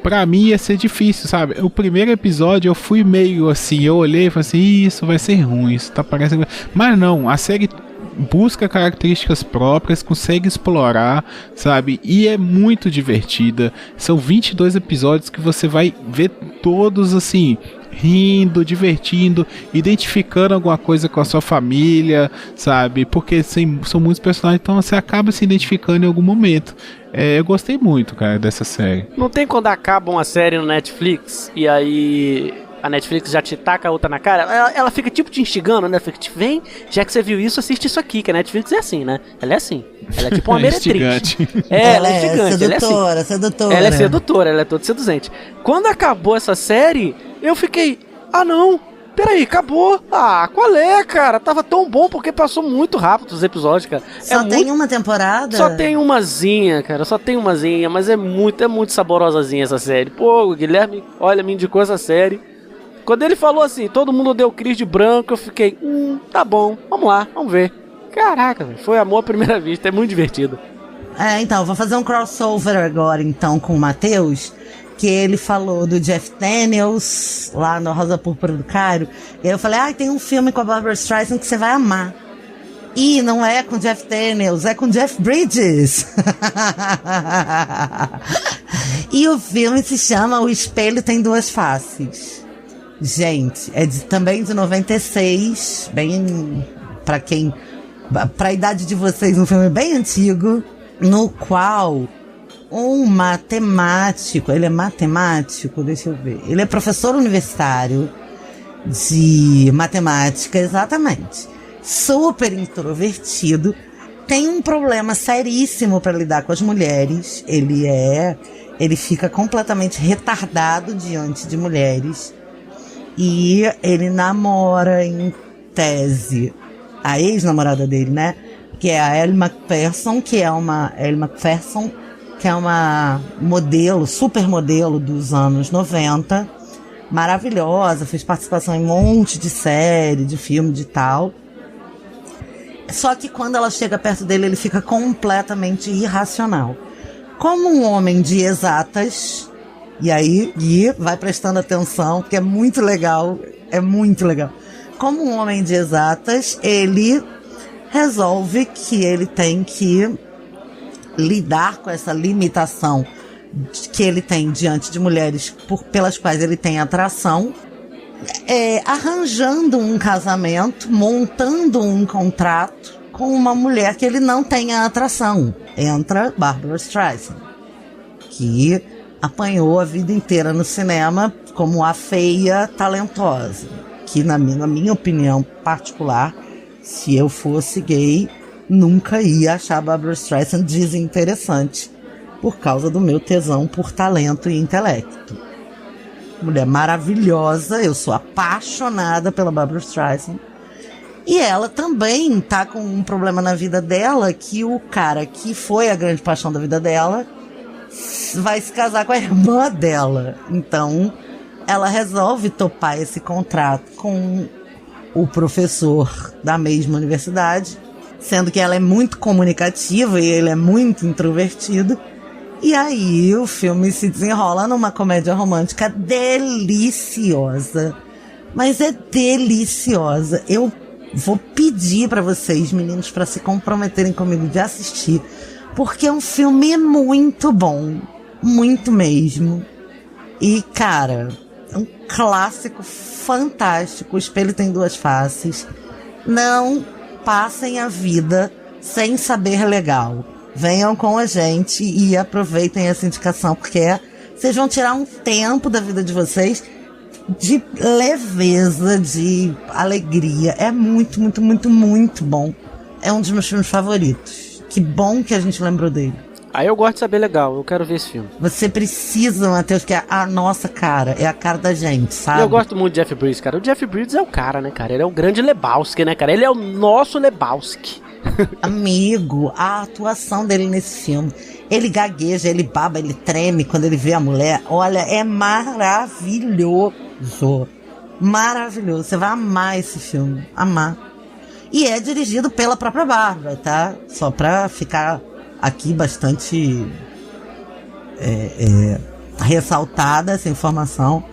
Pra mim ia ser difícil, sabe? O primeiro episódio eu fui meio assim, eu olhei e falei assim, isso vai ser ruim, isso tá parecendo... Mas não, a série busca características próprias, consegue explorar, sabe? E é muito divertida. São 22 episódios que você vai ver todos assim, rindo, divertindo, identificando alguma coisa com a sua família, sabe? Porque são muitos personagens, então você acaba se identificando em algum momento. Eu gostei muito, cara, dessa série. Não tem quando acaba uma série no Netflix e aí a Netflix já te taca a outra na cara, ela fica tipo te instigando, né? Fica tipo, vem, já que você viu isso, assiste isso aqui, que a Netflix é assim, né? Ela é assim. Ela é tipo uma meretriz. Ela é instigante. Sedutora, sedutora. Ela é sedutora, ela é toda seduzente. Quando acabou essa série, eu fiquei, não, peraí, acabou. Qual é, cara? Tava tão bom porque passou muito rápido os episódios, cara. Só tem uma temporada? Só tem umazinha, cara. Só tem umazinha, mas é muito saborosazinha essa série. Pô, o Guilherme, olha, me indicou essa série. Quando ele falou assim, todo mundo deu Chris de branco, eu fiquei, tá bom, vamos lá, vamos ver. Caraca, véio, foi amor à primeira vista, é muito divertido. Então, vou fazer um crossover agora, então, com o Matheus, que ele falou do Jeff Daniels, lá no Rosa Púrpura do Cairo, e aí eu falei, tem um filme com a Barbra Streisand que você vai amar. E não é com Jeff Daniels, é com Jeff Bridges. E o filme se chama O Espelho Tem Duas Faces. Gente, também de 96, bem pra idade de vocês, um filme bem antigo, no qual um matemático, ele é matemático, deixa eu ver, ele é professor universitário de matemática, exatamente, super introvertido, tem um problema seríssimo para lidar com as mulheres, ele fica completamente retardado diante de mulheres. E ele namora, em tese, a ex-namorada dele, né? Que é a Ellie Macpherson, que é uma modelo, supermodelo dos anos 90. Maravilhosa, fez participação em um monte de série, de filme, de tal. Só que quando ela chega perto dele, ele fica completamente irracional. Como um homem de exatas... E aí, Gui, vai prestando atenção, porque é muito legal. Como um homem de exatas, ele resolve que ele tem que lidar com essa limitação que ele tem diante de mulheres pelas quais ele tem atração, arranjando um casamento, montando um contrato com uma mulher que ele não tenha atração. Entra Barbra Streisand, que apanhou a vida inteira no cinema como a feia talentosa, que na minha opinião particular, se eu fosse gay, nunca ia achar a Barbra Streisand desinteressante por causa do meu tesão por talento e intelecto. Mulher maravilhosa, eu sou apaixonada pela Barbra Streisand. E ela também tá com um problema na vida dela, que o cara que foi a grande paixão da vida dela vai se casar com a irmã dela. Então, ela resolve topar esse contrato com o professor da mesma universidade, sendo que ela é muito comunicativa e ele é muito introvertido. E aí, o filme se desenrola numa comédia romântica deliciosa. Mas é deliciosa. Eu vou pedir pra vocês, meninos, pra se comprometerem comigo de assistir, porque é um filme muito bom, muito mesmo. E, cara, é um clássico fantástico. O Espelho Tem Duas Faces. Não passem a vida sem saber legal. Venham com a gente e aproveitem essa indicação, porque vocês vão tirar um tempo da vida de vocês de leveza, de alegria. É muito, muito, muito, muito bom. É um dos meus filmes favoritos. Que bom que a gente lembrou dele. Aí eu gosto de saber legal, eu quero ver esse filme. Você precisa, Matheus, que é a nossa cara, é a cara da gente, sabe? Eu gosto muito de Jeff Bridges, cara. O Jeff Bridges é o cara, né, cara? Ele é o grande Lebowski, né, cara? Ele é o nosso Lebowski. Amigo, a atuação dele nesse filme. Ele gagueja, ele baba, ele treme quando ele vê a mulher. Olha, é maravilhoso. Maravilhoso. Você vai amar esse filme. Amar. E é dirigido pela própria Bárbara, tá? Só pra ficar aqui bastante ressaltada essa informação.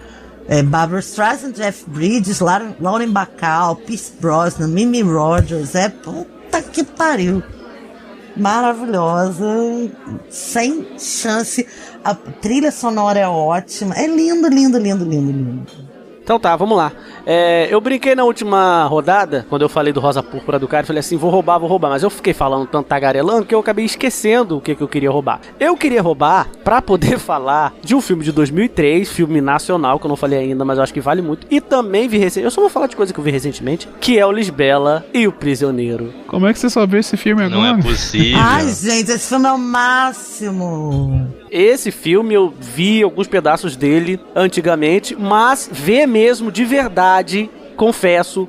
Barbra Streisand, Jeff Bridges, Lauren Bacall, Pierce Brosnan, Mimi Rogers. Puta que pariu. Maravilhosa. Sem chance. A trilha sonora é ótima. É lindo, lindo, lindo, lindo, lindo. Então tá, vamos lá. Eu brinquei na última rodada, quando eu falei do Rosa Púrpura do cara, falei assim, vou roubar, mas eu fiquei falando tanto tagarelando que eu acabei esquecendo o que eu queria roubar. Eu queria roubar pra poder falar de um filme de 2003, filme nacional, que eu não falei ainda, mas eu acho que vale muito, e também vi recentemente, eu só vou falar de coisa que eu vi recentemente, que é o Lisbela e o Prisioneiro. Como é que você só viu esse filme agora? Não é possível. Ai, gente, esse filme é o máximo. Esse filme eu vi alguns pedaços dele antigamente, mas ver mesmo de verdade, confesso,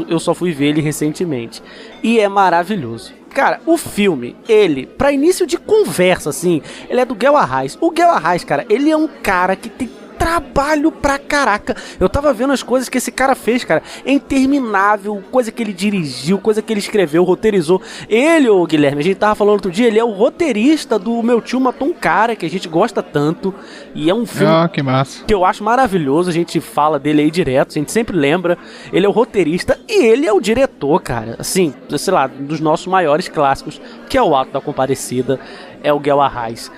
eu só fui ver ele recentemente. E é maravilhoso. Cara, o filme, ele, pra início de conversa, assim, ele é do Guel Arraes. O Guel Arraes, cara, ele é um cara que tem trabalho pra caraca. Eu tava vendo as coisas que esse cara fez, cara. É interminável. Coisa que ele dirigiu, coisa que ele escreveu, roteirizou. Ele, ô Guilherme, a gente tava falando outro dia, ele é o roteirista do Meu Tio Matou um Cara, que a gente gosta tanto. E é um filme que massa, que eu acho maravilhoso. A gente fala dele aí direto, a gente sempre lembra. Ele é o roteirista e ele é o diretor, cara. Assim, sei lá, dos nossos maiores clássicos, que é o Alto da Compadecida. É o Guel Arraes.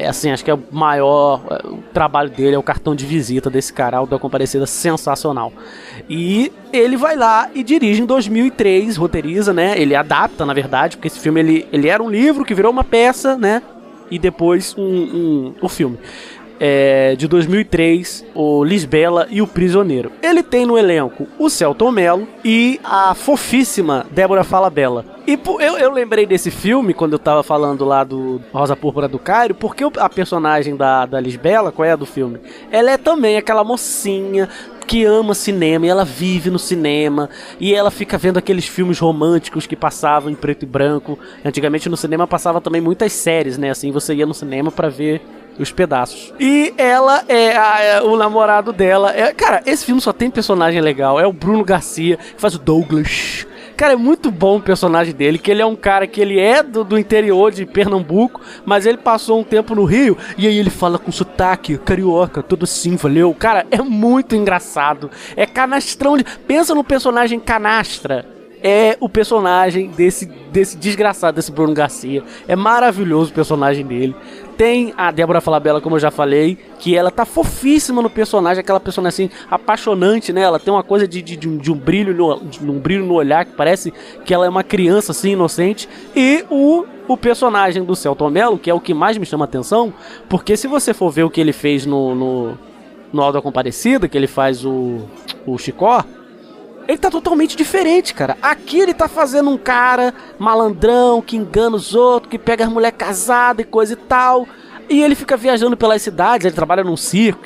Assim, acho que é o maior o trabalho dele, é o cartão de visita desse cara, o da Compadecida, sensacional. E ele vai lá e dirige em 2003, roteiriza, né? Ele adapta, na verdade, porque esse filme ele era um livro que virou uma peça, né? E depois o filme. De 2003, o Lisbela e o Prisioneiro. Ele tem no elenco o Selton Mello e a fofíssima Débora Falabella. E eu lembrei desse filme quando eu tava falando lá do Rosa Púrpura do Cairo, porque a personagem da Lisbela, qual é a do filme? Ela é também aquela mocinha que ama cinema e ela vive no cinema e ela fica vendo aqueles filmes românticos que passavam em preto e branco. Antigamente no cinema passava também muitas séries, né? Assim, você ia no cinema pra ver os pedaços. E ela o namorado dela. Cara, esse filme só tem personagem legal. É o Bruno Garcia, que faz o Douglas. Cara, é muito bom o personagem dele, que ele é um cara que ele é do interior de Pernambuco, mas ele passou um tempo no Rio, e aí ele fala com sotaque carioca, todo assim, valeu. Cara, é muito engraçado. É canastrão. Pensa no personagem canastra. É o personagem desse desgraçado, desse Bruno Garcia. É maravilhoso o personagem dele. Tem a Débora Falabella, como eu já falei, que ela tá fofíssima no personagem, aquela personagem assim, apaixonante, né? Ela tem uma coisa de um brilho no olhar, que parece que ela é uma criança assim, inocente. E o personagem do Selton Mello, que é o que mais me chama a atenção, porque se você for ver o que ele fez no Auto da Compadecida, que ele faz o Chicó, ele tá totalmente diferente, cara. Aqui ele tá fazendo um cara malandrão, que engana os outros, que pega as mulheres casadas e coisa e tal. E ele fica viajando pelas cidades, ele trabalha num circo,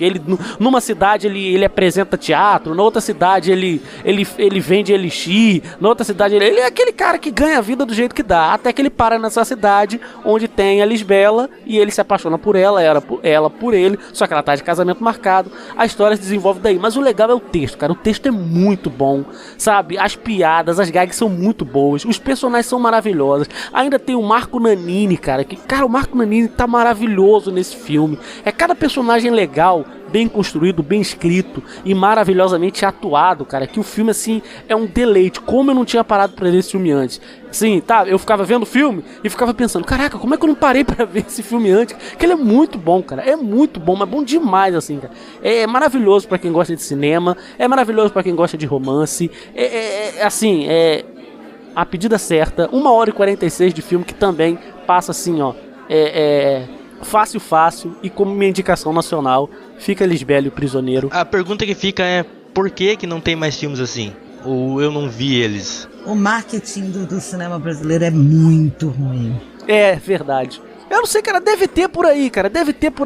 numa cidade ele apresenta teatro, na outra cidade ele vende elixir, na outra cidade ele é aquele cara que ganha a vida do jeito que dá, até que ele para nessa cidade onde tem a Lisbela e ele se apaixona por ela por ele, só que ela tá de casamento marcado, a história se desenvolve daí. Mas o legal é o texto, cara, o texto é muito bom, sabe, as piadas, as gags são muito boas, os personagens são maravilhosos, ainda tem o Marco Nanini, cara, o Marco Nanini tá maravilhoso nesse filme. É cada personagem legal bem construído, bem escrito e maravilhosamente atuado, cara, que o filme, assim, é um deleite. Como eu não tinha parado pra ver esse filme antes. Assim, tá, eu ficava vendo o filme e ficava pensando, caraca, como é que eu não parei pra ver esse filme antes? Que ele é muito bom, cara, é muito bom, mas bom demais, assim, cara. É maravilhoso pra quem gosta de cinema, é maravilhoso pra quem gosta de romance, assim, a pedida certa, 1h46 de filme que também passa assim, ó, fácil, e como minha indicação nacional, fica Lisbela e o Prisioneiro. A pergunta que fica é, por que não tem mais filmes assim? Ou eu não vi eles? O marketing do cinema brasileiro é muito ruim. É verdade. Eu não sei, cara, deve ter por aí,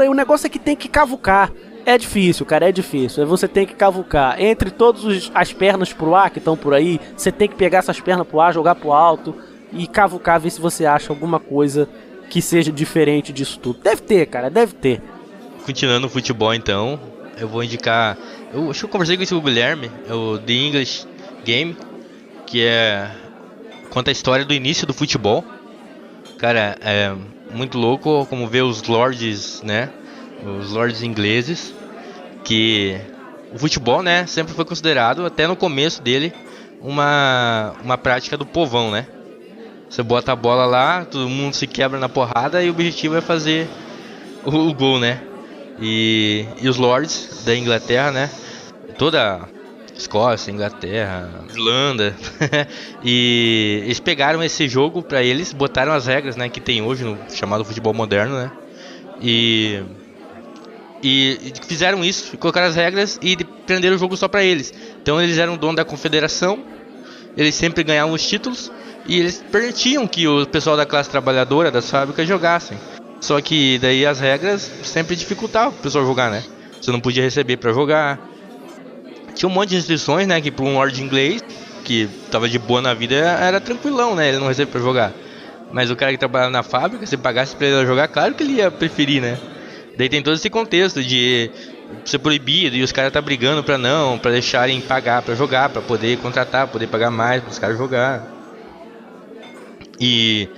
o negócio é que tem que cavucar. É difícil, cara, é difícil. Você tem que cavucar. Entre todas as pernas pro ar que estão por aí, você tem que pegar essas pernas pro ar, jogar pro alto e cavucar, ver se você acha alguma coisa que seja diferente disso tudo. Deve ter, cara, deve ter. Continuando o futebol, então, eu vou indicar... Eu acho que eu conversei com o Guilherme, é o The English Game, que conta a história do início do futebol. Cara, é muito louco como ver os lords, né? Os lords ingleses, que o futebol, né, sempre foi considerado, até no começo dele, uma prática do povão, né? Você bota a bola lá, todo mundo se quebra na porrada e o objetivo é fazer o gol, né? E os lords da Inglaterra, né? Toda Escócia, Inglaterra, Irlanda, e eles pegaram esse jogo pra eles, botaram as regras, né, que tem hoje no chamado futebol moderno, né? E fizeram isso, colocaram as regras e prenderam o jogo só pra eles. Então eles eram dono da confederação, eles sempre ganhavam os títulos e eles permitiam que o pessoal da classe trabalhadora das fábricas jogassem. Só que daí as regras sempre dificultavam o pessoal jogar, né? Você não podia receber pra jogar. Tinha um monte de restrições, né? Que para um lord inglês que tava de boa na vida era tranquilão, né? Ele não recebia pra jogar. Mas o cara que trabalhava na fábrica, se pagasse pra ele jogar, claro que ele ia preferir, né? Daí tem todo esse contexto de ser proibido e os caras tá brigando pra deixarem pagar pra jogar, pra poder contratar, poder pagar mais pros caras jogar. E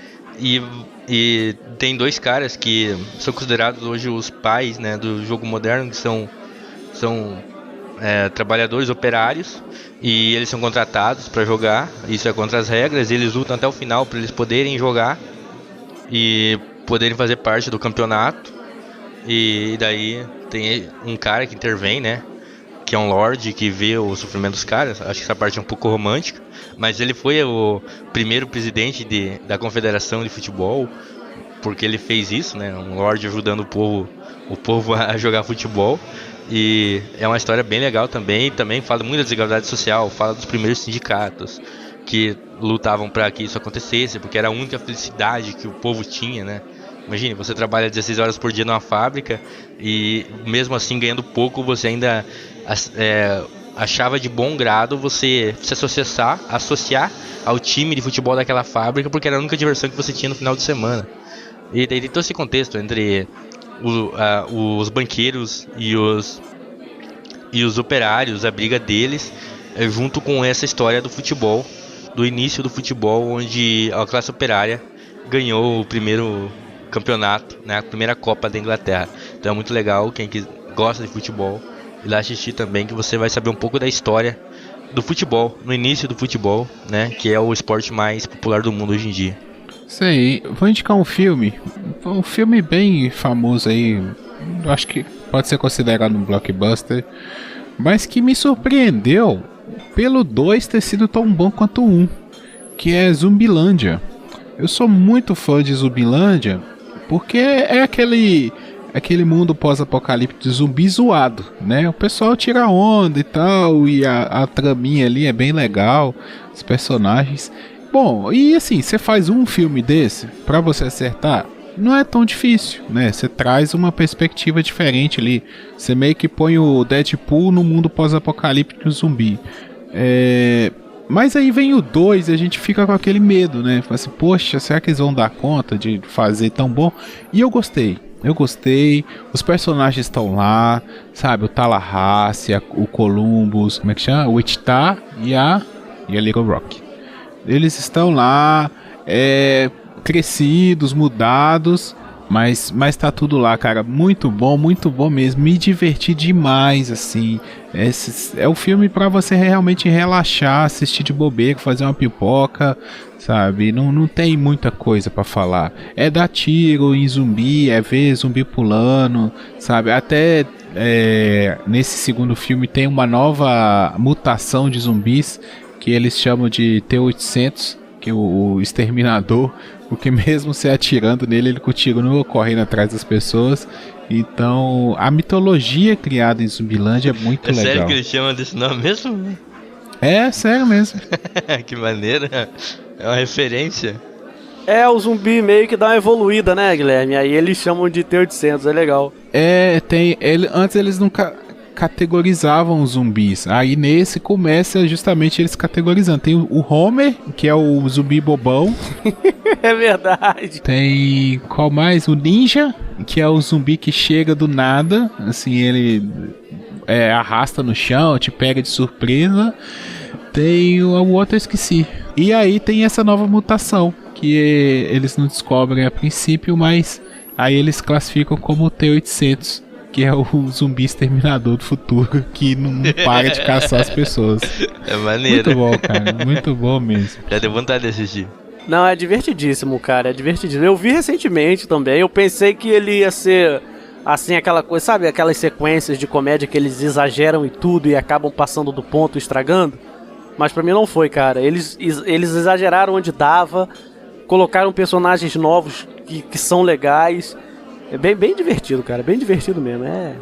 tem dois caras que são considerados hoje os pais, né, do jogo moderno, que são trabalhadores operários, e eles são contratados pra jogar. Isso é contra as regras, e eles lutam até o final pra eles poderem jogar e poderem fazer parte do campeonato. E daí tem um cara que intervém, né, que é um lord que vê o sofrimento dos caras. Acho que essa parte é um pouco romântica, mas ele foi o primeiro presidente da confederação de futebol, porque ele fez isso, né, um lord ajudando o povo a jogar futebol. E é uma história bem legal também fala muito da desigualdade social, fala dos primeiros sindicatos que lutavam para que isso acontecesse, porque era a única felicidade que o povo tinha, né? Imagine, você trabalha 16 horas por dia numa fábrica e mesmo assim ganhando pouco, você ainda achava de bom grado você se associar ao time de futebol daquela fábrica, porque era a única diversão que você tinha no final de semana. E daí tem todo esse contexto entre os banqueiros e os operários, a briga deles, junto com essa história do futebol, do início do futebol, onde a classe operária ganhou o primeiro campeonato, né, a primeira Copa da Inglaterra. Então é muito legal, quem gosta de futebol, ir lá assistir também, que você vai saber um pouco da história do futebol, no início do futebol, né, que é o esporte mais popular do mundo hoje em dia. Isso aí, vou indicar um filme bem famoso aí, acho que pode ser considerado um blockbuster, mas que me surpreendeu pelo 2 ter sido tão bom quanto o 1, que é Zumbilândia. Eu sou muito fã de Zumbilândia, porque é aquele mundo pós-apocalíptico de zumbi zoado, né? O pessoal tira onda e tal, e a traminha ali é bem legal, os personagens. Bom, e assim, você faz um filme desse, pra você acertar, não é tão difícil, né? Você traz uma perspectiva diferente ali. Você meio que põe o Deadpool no mundo pós-apocalíptico zumbi. Mas aí vem o 2 e a gente fica com aquele medo, né? Fala assim, poxa, será que eles vão dar conta de fazer tão bom? E eu gostei, os personagens estão lá, sabe? O Tallahassee, o Columbus, como é que chama? O Wichita e a Little Rock. Eles estão lá, crescidos, mudados, Mas tá tudo lá, cara. Muito bom mesmo. Me diverti demais, assim. É o filme pra você realmente relaxar, assistir de bobeira, fazer uma pipoca, sabe? Não tem muita coisa pra falar. É dar tiro em zumbi, é ver zumbi pulando, sabe? Até nesse segundo filme tem uma nova mutação de zumbis que eles chamam de T-800, que o exterminador, porque mesmo se atirando nele, ele continua correndo atrás das pessoas. Então, a mitologia criada em Zumbilândia é muito legal. É sério que eles chamam desse nome mesmo? É sério mesmo. Que maneira. É uma referência. O zumbi meio que dá uma evoluída, né, Guilherme? Aí eles chamam de T-800, é legal. Antes eles nunca categorizavam os zumbis. Aí nesse começa justamente eles categorizando. Tem o Homer, que é o zumbi bobão. É verdade. Tem qual mais? O Ninja, que é o zumbi que chega do nada. Assim, ele arrasta no chão, te pega de surpresa. Tem o outro, eu esqueci. E aí tem essa nova mutação, que eles não descobrem a princípio, mas aí eles classificam como T-800. Que é o zumbi exterminador do futuro, que não para de caçar as pessoas. É maneiro. Muito bom, cara. Muito bom mesmo. Já deu vontade de assistir. Não, é divertidíssimo, cara. É divertidíssimo. Eu vi recentemente também. Eu pensei que ele ia ser, assim, aquela coisa, sabe? Aquelas sequências de comédia que eles exageram em tudo e acabam passando do ponto, estragando. Mas pra mim não foi, cara. Eles exageraram onde dava, colocaram personagens novos que são legais. É bem divertido, cara. Bem divertido mesmo. É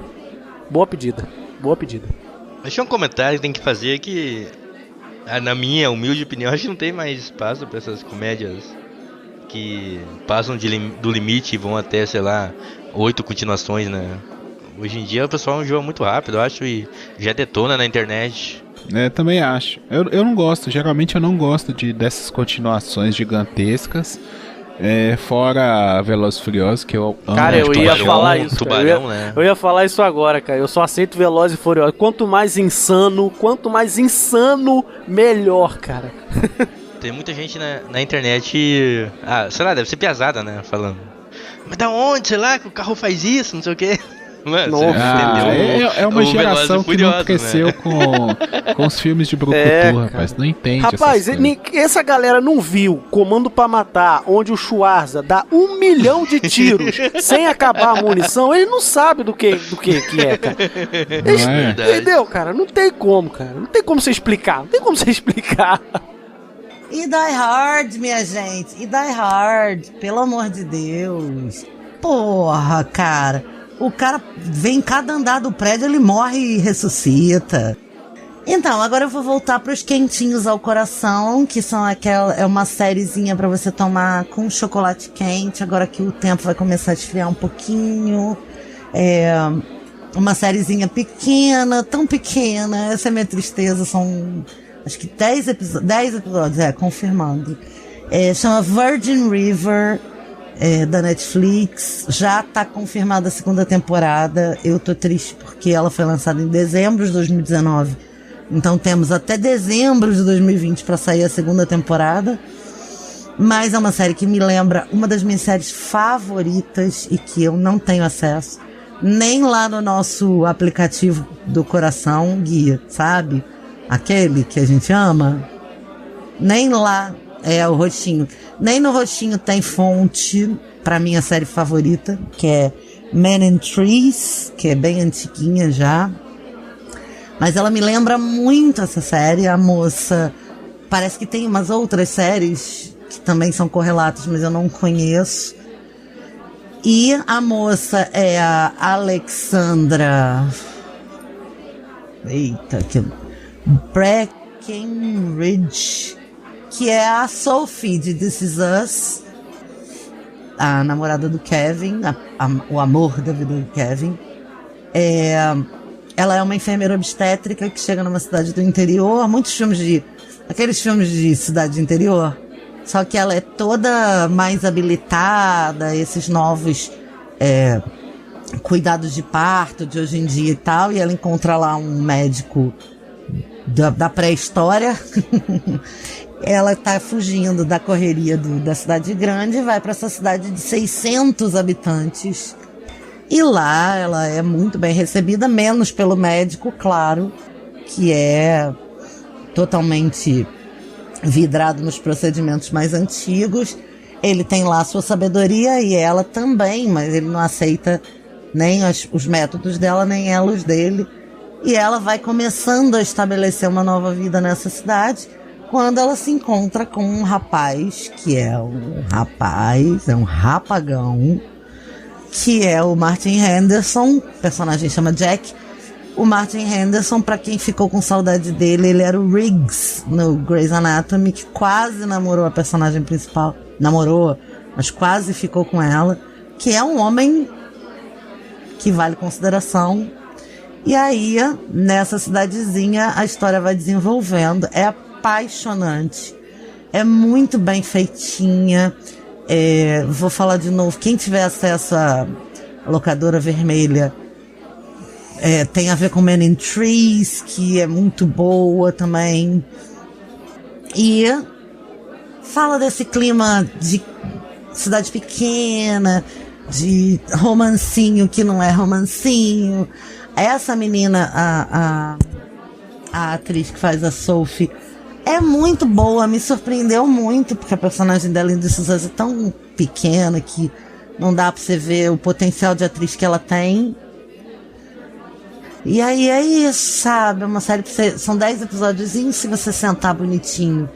boa pedida. Boa pedida. Deixa um comentário que tem que fazer que, na minha humilde opinião, acho que não tem mais espaço pra essas comédias que passam do limite e vão até, sei lá, 8 continuações, né? Hoje em dia o pessoal enjoa muito rápido, eu acho, e já detona na internet. Também acho. Eu não gosto, geralmente eu não gosto dessas continuações gigantescas. Fora Velozes e Furiosos, que eu amo. Cara, eu ia falar isso. Tubarão, né? Eu ia falar isso agora, cara. Eu só aceito Velozes e Furiosos. Quanto mais insano, melhor, cara. Tem muita gente na internet, sei lá, deve ser piazada, né? Falando, mas da onde, sei lá, que o carro faz isso, não sei o quê. Mano, você entendeu? É uma geração que não cresceu, né? com os filmes de brucutu, rapaz. Não entende. Rapaz, essa galera não viu Comando pra Matar, onde o Schwarza dá 1 milhão de tiros sem acabar a munição. Ele não sabe do que é, cara. Entendeu, cara? Não tem como, cara. Não tem como você explicar. E Die Hard, minha gente. E Die Hard, pelo amor de Deus. Porra, cara. O cara vem em cada andar do prédio, ele morre e ressuscita. Então, agora eu vou voltar pros quentinhos ao coração, que são é uma sériezinha pra você tomar com chocolate quente, agora que o tempo vai começar a esfriar um pouquinho. Uma sériezinha pequena, tão pequena, essa é a minha tristeza, são acho que 10 episódios, confirmando. Chama Virgin River, da Netflix. Já tá confirmada a segunda temporada. Eu tô triste porque ela foi lançada em dezembro de 2019. Então temos até dezembro de 2020 para sair a segunda temporada. Mas é uma série que me lembra uma das minhas séries favoritas e que eu não tenho acesso. Nem lá no nosso aplicativo do coração, guia, sabe? Aquele que a gente ama. Nem lá o roxinho. Nem no roxinho tem fonte pra minha série favorita, que é Man in Trees, que é bem antiguinha já. Mas ela me lembra muito essa série. A moça... Parece que tem umas outras séries que também são correlatas, mas eu não conheço. E a moça é a Alexandra... Breckenridge, que é a Sophie de This Is Us, a namorada do Kevin, o amor da vida do Kevin. Ela é uma enfermeira obstétrica que chega numa cidade do interior, aqueles filmes de cidade do interior, só que ela é toda mais habilitada, esses novos cuidados de parto de hoje em dia e tal, e ela encontra lá um médico da pré-história ela tá fugindo da correria da cidade grande e vai para essa cidade de 600 habitantes. E lá ela é muito bem recebida, menos pelo médico, claro, que é totalmente vidrado nos procedimentos mais antigos. Ele tem lá a sua sabedoria e ela também, mas ele não aceita nem os métodos dela, nem ela os dele. E ela vai começando a estabelecer uma nova vida nessa cidade, quando ela se encontra com um rapaz, que é um rapagão, que é o Martin Henderson. O personagem chama Jack. O Martin Henderson, pra quem ficou com saudade dele, ele era o Riggs no Grey's Anatomy, que quase namorou a personagem principal. Namorou, mas quase ficou com ela. Que é um homem que vale consideração. E aí, nessa cidadezinha, a história vai desenvolvendo. É apaixonante. É muito bem feitinha. Vou falar de novo. Quem tiver acesso à locadora vermelha, tem a ver com Men in Trees, que é muito boa também. E fala desse clima de cidade pequena, de romancinho que não é romancinho. Essa menina, a atriz que faz a Sophie, é muito boa, me surpreendeu muito, porque a personagem dela em Sucesso é tão pequena que não dá pra você ver o potencial de atriz que ela tem. E aí é isso, sabe? É uma série pra você, são 10 episódios, se você sentar bonitinho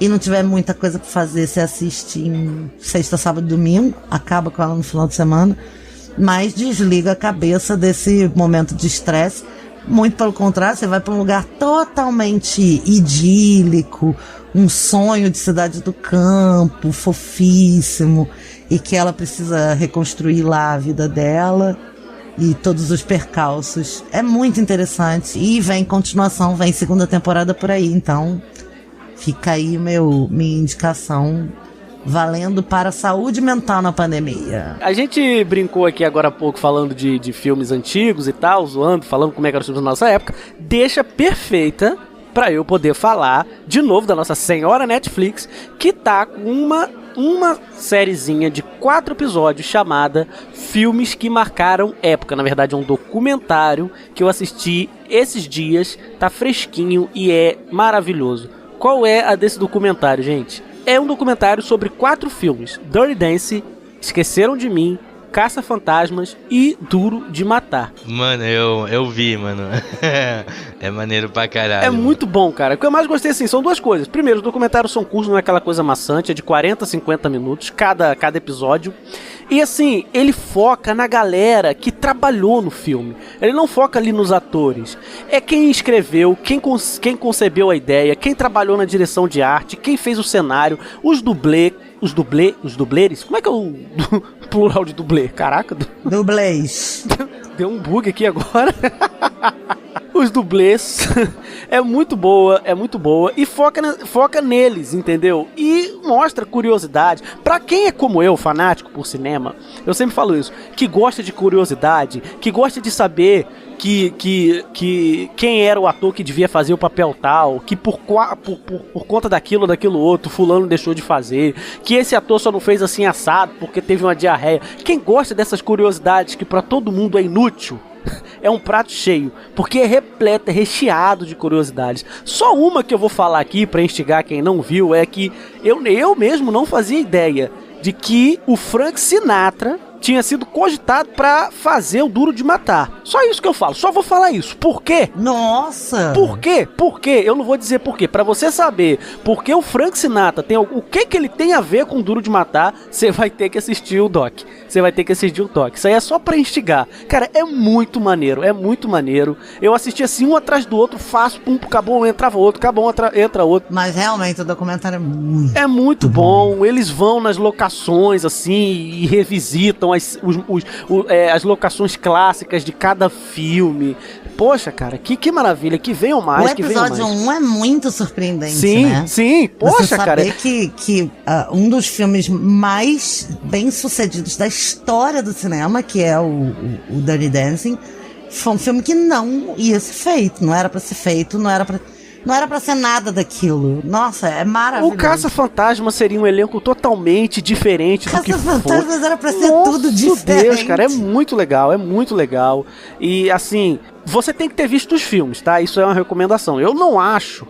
e não tiver muita coisa pra fazer, você assiste em sexta, sábado e domingo, acaba com ela no final de semana, mas desliga a cabeça desse momento de estresse. Muito pelo contrário, você vai para um lugar totalmente idílico, um sonho de cidade do campo, fofíssimo, e que ela precisa reconstruir lá a vida dela e todos os percalços. É muito interessante. E vem continuação, vem segunda temporada por aí, então fica aí minha indicação, valendo para a saúde mental na pandemia. A gente brincou aqui agora há pouco falando de filmes antigos e tal, zoando, falando como é que era os filmes da nossa época. Deixa perfeita pra eu poder falar de novo da nossa senhora Netflix, que tá com uma sériezinha de 4 episódios chamada Filmes que Marcaram Época. Na verdade é um documentário que eu assisti esses dias, tá fresquinho e é maravilhoso. Qual é a desse documentário, gente? É um documentário sobre 4 filmes: Dirty Dancing, Esqueceram de Mim, Caça-Fantasmas e Duro de Matar. Mano, eu vi, mano. É maneiro pra caralho. É muito bom, cara. O que eu mais gostei, assim, são 2 coisas. Primeiro, os documentários são curtos, não é aquela coisa maçante, é de 40 a 50 minutos cada episódio. E assim, ele foca na galera que trabalhou no filme. Ele não foca ali nos atores. É quem escreveu, quem concebeu a ideia, quem trabalhou na direção de arte, quem fez o cenário, os dublês. Como é que é o plural de dublê? Caraca. Dublês. Deu um bug aqui agora. Os dublês. É muito boa e foca neles, entendeu? E mostra curiosidade. Pra quem é como eu, fanático por cinema, eu sempre falo isso, que gosta de curiosidade, que gosta de saber que quem era o ator que devia fazer o papel tal, que por conta daquilo ou daquilo outro, fulano deixou de fazer, que esse ator só não fez assim assado porque teve uma diarreia. Quem gosta dessas curiosidades que pra todo mundo é inútil, é um prato cheio, porque é repleto, é recheado de curiosidades. Só uma que eu vou falar aqui pra instigar quem não viu é que eu mesmo não fazia ideia de que o Frank Sinatra tinha sido cogitado pra fazer o Duro de Matar. Só isso que eu falo, só vou falar isso. Por quê? Nossa! Por quê? Por quê? Eu não vou dizer por quê. Pra você saber por que o Frank Sinatra tem o que ele tem a ver com o Duro de Matar, você vai ter que assistir o doc. Isso aí é só pra instigar. Cara, é muito maneiro, Eu assisti assim, um atrás do outro, fácil, pum, acabou, entrava outro, acabou, entra outro. Mas realmente o documentário é muito bom. Eles vão nas locações, assim, e revisitam as locações clássicas de cada filme. Poxa, cara, que maravilha, que venham mais, o episódio 1 é muito surpreendente, sim, né? Sim, poxa, você cara. Saber que um dos filmes mais bem-sucedidos da história do cinema, que é o Dirty Dancing, foi um filme que não ia ser feito, não era pra ser feito, não era pra... Não era pra ser nada daquilo. Nossa, é maravilhoso. O Caça-Fantasma seria um elenco totalmente diferente do que foi. Caça-Fantasmas era pra ser Nossa tudo diferente. Deus, cara, é muito legal, é muito legal. E assim, você tem que ter visto os filmes, tá? Isso é uma recomendação. Eu não acho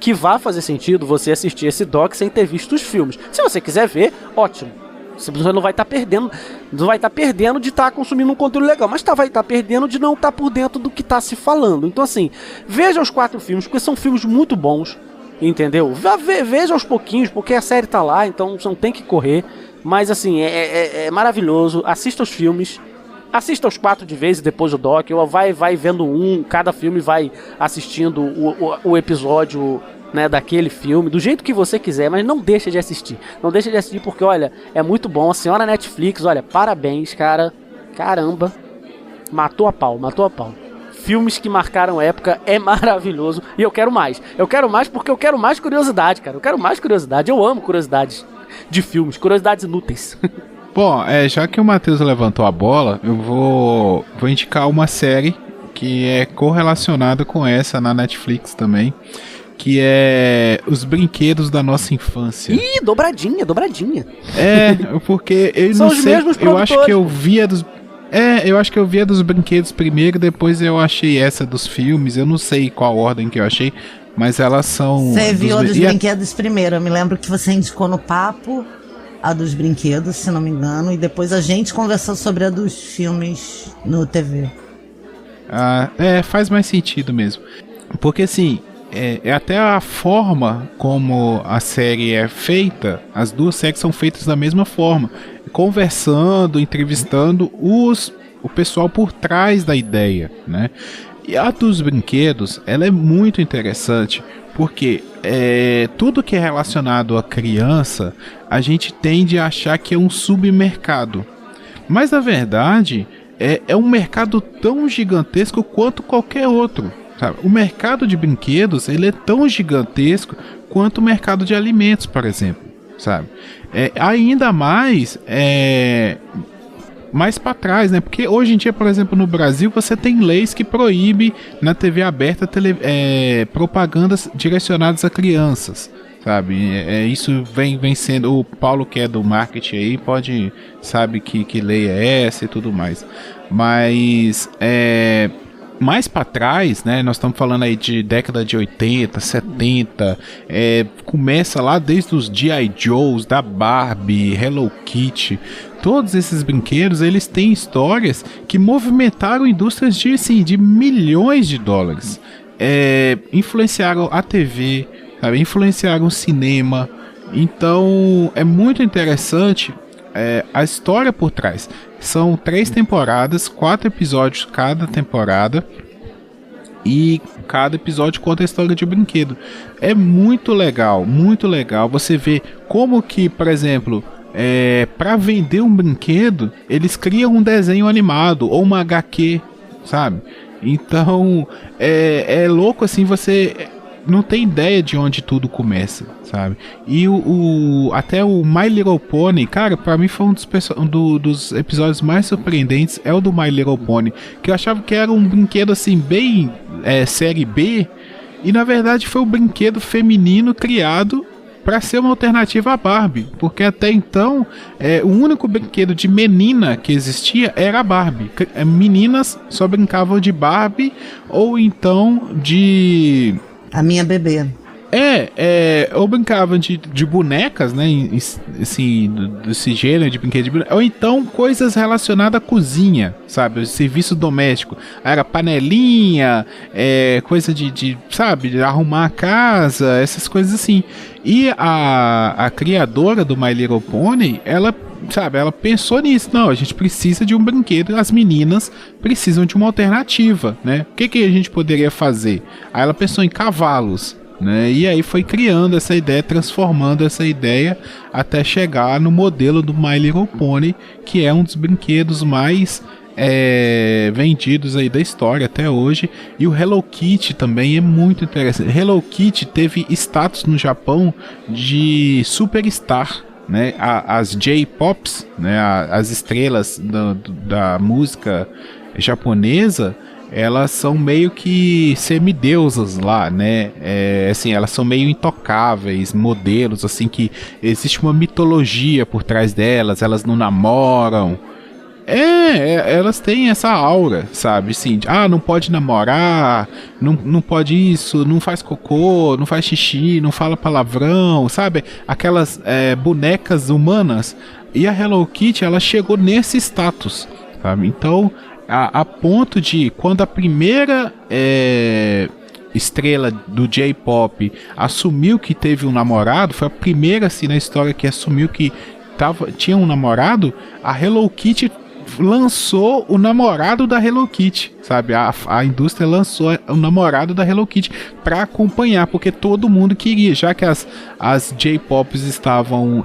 que vá fazer sentido você assistir esse doc sem ter visto os filmes. Se você quiser ver, ótimo. Você não vai estar perdendo, de estar consumindo um conteúdo legal, mas vai estar perdendo de não estar por dentro do que está se falando. Então assim, veja os 4 filmes, porque são filmes muito bons, entendeu? Veja aos pouquinhos, porque a série tá lá, então você não tem que correr. Mas assim, é maravilhoso. Assista os filmes, assista os 4 de vez e depois o doc. Vai vendo cada filme vai assistindo o episódio, né, daquele filme, do jeito que você quiser, mas não deixa de assistir. Não deixa de assistir porque, olha, é muito bom. A senhora Netflix, olha, parabéns, cara. Caramba. Matou a pau. Filmes que marcaram época, é maravilhoso. E eu quero mais. Eu quero mais porque eu quero mais curiosidade, cara. Eu quero mais curiosidade. Eu amo curiosidades de filmes, curiosidades inúteis. Bom, já que o Matheus levantou a bola, eu vou indicar uma série que é correlacionada com essa na Netflix também, que é Os Brinquedos da Nossa Infância. Ih, dobradinha. Porque eu São não os sei, mesmos eu acho que eu produtores. via dos... eu acho que eu via dos brinquedos primeiro, depois eu achei essa dos filmes, eu não sei qual ordem que eu achei, mas elas são... Você viu a dos brinquedos primeiro. Eu me lembro que você indicou no papo a dos brinquedos, se não me engano, e depois a gente conversou sobre a dos filmes no TV. Faz mais sentido mesmo. Porque assim, até a forma como a série é feita, as duas séries são feitas da mesma forma, conversando, entrevistando o pessoal por trás da ideia, né? E a dos brinquedos, ela é muito interessante, porque tudo que é relacionado à criança, a gente tende a achar que é um submercado. Mas na verdade, é um mercado tão gigantesco quanto qualquer outro. Sabe? O mercado de brinquedos, ele é tão gigantesco quanto o mercado de alimentos, por exemplo, sabe? Ainda mais para trás, né? Porque hoje em dia, por exemplo, no Brasil, você tem leis que proíbem na TV aberta propagandas direcionadas a crianças, sabe? Isso vem sendo... O Paulo, que é do marketing aí, sabe que lei é essa e tudo mais. Mas... mais para trás, né, nós estamos falando aí de década de 80, 70, começa lá desde os G.I. Joes, da Barbie, Hello Kitty, todos esses brinquedos, eles têm histórias que movimentaram indústrias de milhões de dólares, influenciaram a TV, sabe, influenciaram o cinema. Então é muito interessante a história por trás. São 3 temporadas, 4 episódios cada temporada, e cada episódio conta a história de um brinquedo. É muito legal você vê como que, por exemplo, para vender um brinquedo, eles criam um desenho animado ou uma HQ, sabe? Então é louco assim, você não tem ideia de onde tudo começa, sabe? E até o My Little Pony, cara, pra mim foi um dos episódios mais surpreendentes, é o do My Little Pony, que eu achava que era um brinquedo assim, bem série B, e na verdade foi um brinquedo feminino criado para ser uma alternativa à Barbie, porque até então o único brinquedo de menina que existia era a Barbie. Meninas só brincavam de Barbie ou então de... A minha bebê. Ou brincavam de bonecas, né? Assim, desse gênero de brinquedo de boneca. Ou então coisas relacionadas à cozinha, sabe? O serviço doméstico. Era panelinha, coisa sabe? De arrumar a casa, essas coisas assim. E a criadora do My Little Pony, ela pensou nisso. Não, a gente precisa de um brinquedo, as meninas precisam de uma alternativa, né? O que a gente poderia fazer? Aí ela pensou em cavalos, né? E aí foi criando essa ideia, transformando essa ideia até chegar no modelo do My Little Pony, que é um dos brinquedos mais vendidos aí da história até hoje. E o Hello Kitty também é muito interessante. Hello Kitty teve status no Japão de superstar, né? As J-Pops, né? As estrelas da música japonesa, elas são meio que semideusas lá, né? Assim, elas são meio intocáveis, modelos, assim, que existe uma mitologia por trás delas, elas não namoram. Elas têm essa aura, sabe? Assim, não pode namorar, não pode isso, não faz cocô, não faz xixi, não fala palavrão, sabe? Aquelas bonecas humanas. E a Hello Kitty, ela chegou nesse status, sabe? Então, a ponto de, quando a primeira estrela do J-pop assumiu que teve um namorado, foi a primeira assim na história que assumiu que tinha um namorado, a Hello Kitty lançou o namorado da Hello Kitty, sabe? A indústria lançou o namorado da Hello Kitty para acompanhar, porque todo mundo queria, já que as J-Pops estavam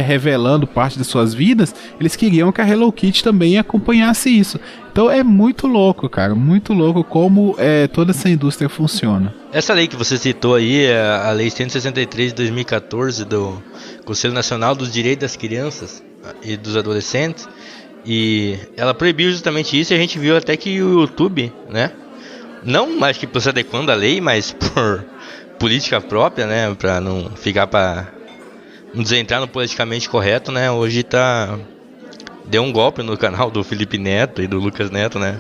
revelando parte das suas vidas, eles queriam que a Hello Kitty também acompanhasse isso. Então é muito louco, cara, muito louco como toda essa indústria funciona. Essa lei que você citou aí, a Lei 163 de 2014 do Conselho Nacional dos Direitos das Crianças e dos Adolescentes, e ela proibiu justamente isso, e a gente viu até que o YouTube, né, não mais que por se adequando à lei, mas por política própria, né, pra não ficar não entrar no politicamente correto, né, hoje deu um golpe no canal do Felipe Neto e do Lucas Neto, né,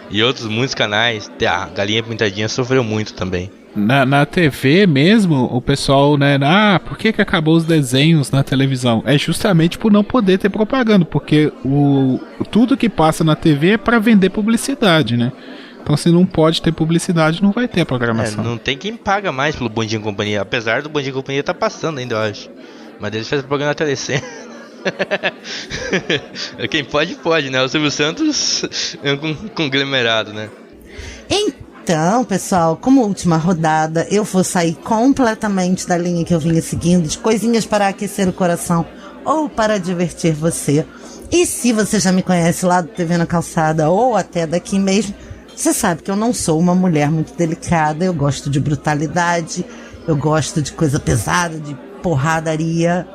e outros muitos canais. A Galinha Pintadinha sofreu muito também. Na TV mesmo, o pessoal, né, por que acabou os desenhos na televisão? É justamente por não poder ter propaganda, porque tudo que passa na TV é para vender publicidade, né? Então, se não pode ter publicidade, não vai ter a programação. Não tem quem paga mais pelo Bom Dia e Companhia, apesar do Bom Dia e Companhia tá passando ainda, eu acho. Mas eles fazem propaganda na Telecena. Quem pode, né? O Silvio Santos é um conglomerado, né? Então, pessoal, como última rodada, eu vou sair completamente da linha que eu vinha seguindo, de coisinhas para aquecer o coração ou para divertir você. E se você já me conhece lá do TV na Calçada ou até daqui mesmo, você sabe que eu não sou uma mulher muito delicada, eu gosto de brutalidade, eu gosto de coisa pesada, de porradaria.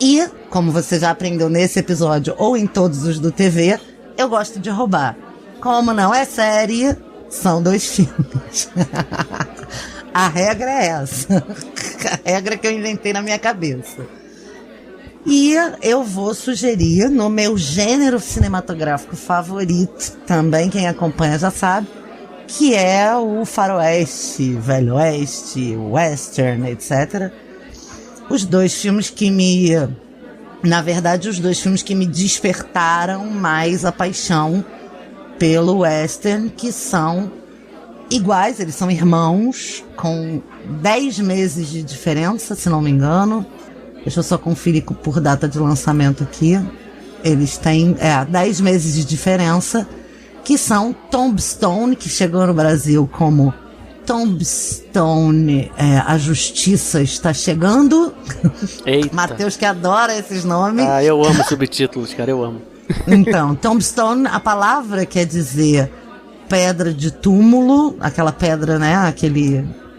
E, como você já aprendeu nesse episódio ou em todos os do TV, eu gosto de roubar. Como não é série, são 2 filmes. A regra é essa. A regra que eu inventei na minha cabeça. E eu vou sugerir, no meu gênero cinematográfico favorito, também quem acompanha já sabe, que é o faroeste, velho oeste, western, etc. Os 2 filmes que na verdade, os 2 filmes que me despertaram mais a paixão pelo western, que são iguais, eles são irmãos, com 10 meses de diferença, se não me engano. Deixa eu só conferir por data de lançamento aqui. Eles têm 10 meses de diferença, que são Tombstone, que chegou no Brasil como Tombstone, A Justiça Está Chegando. Eita. Matheus que adora esses nomes. Eu amo subtítulos, cara, eu amo. Então, Tombstone, a palavra quer dizer pedra de túmulo, aquela pedra, né,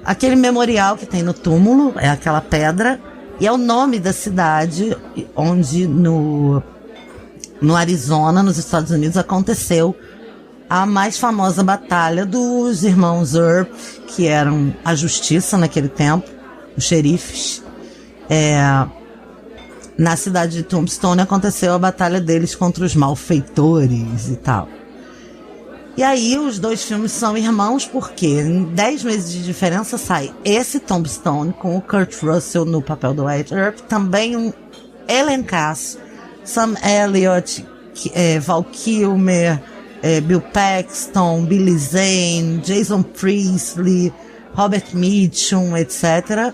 aquele memorial que tem no túmulo, é aquela pedra, e é o nome da cidade onde no Arizona, nos Estados Unidos, aconteceu a mais famosa batalha dos irmãos Earp, que eram a justiça naquele tempo, os xerifes. Na cidade de Tombstone aconteceu a batalha deles contra os malfeitores e tal. E aí os 2 filmes são irmãos porque em 10 meses de diferença sai esse Tombstone com o Kurt Russell no papel do Wyatt Earp, também um elencaço, Sam Elliott, Val Kilmer, Bill Paxton, Billy Zane, Jason Priestley, Robert Mitchum, etc.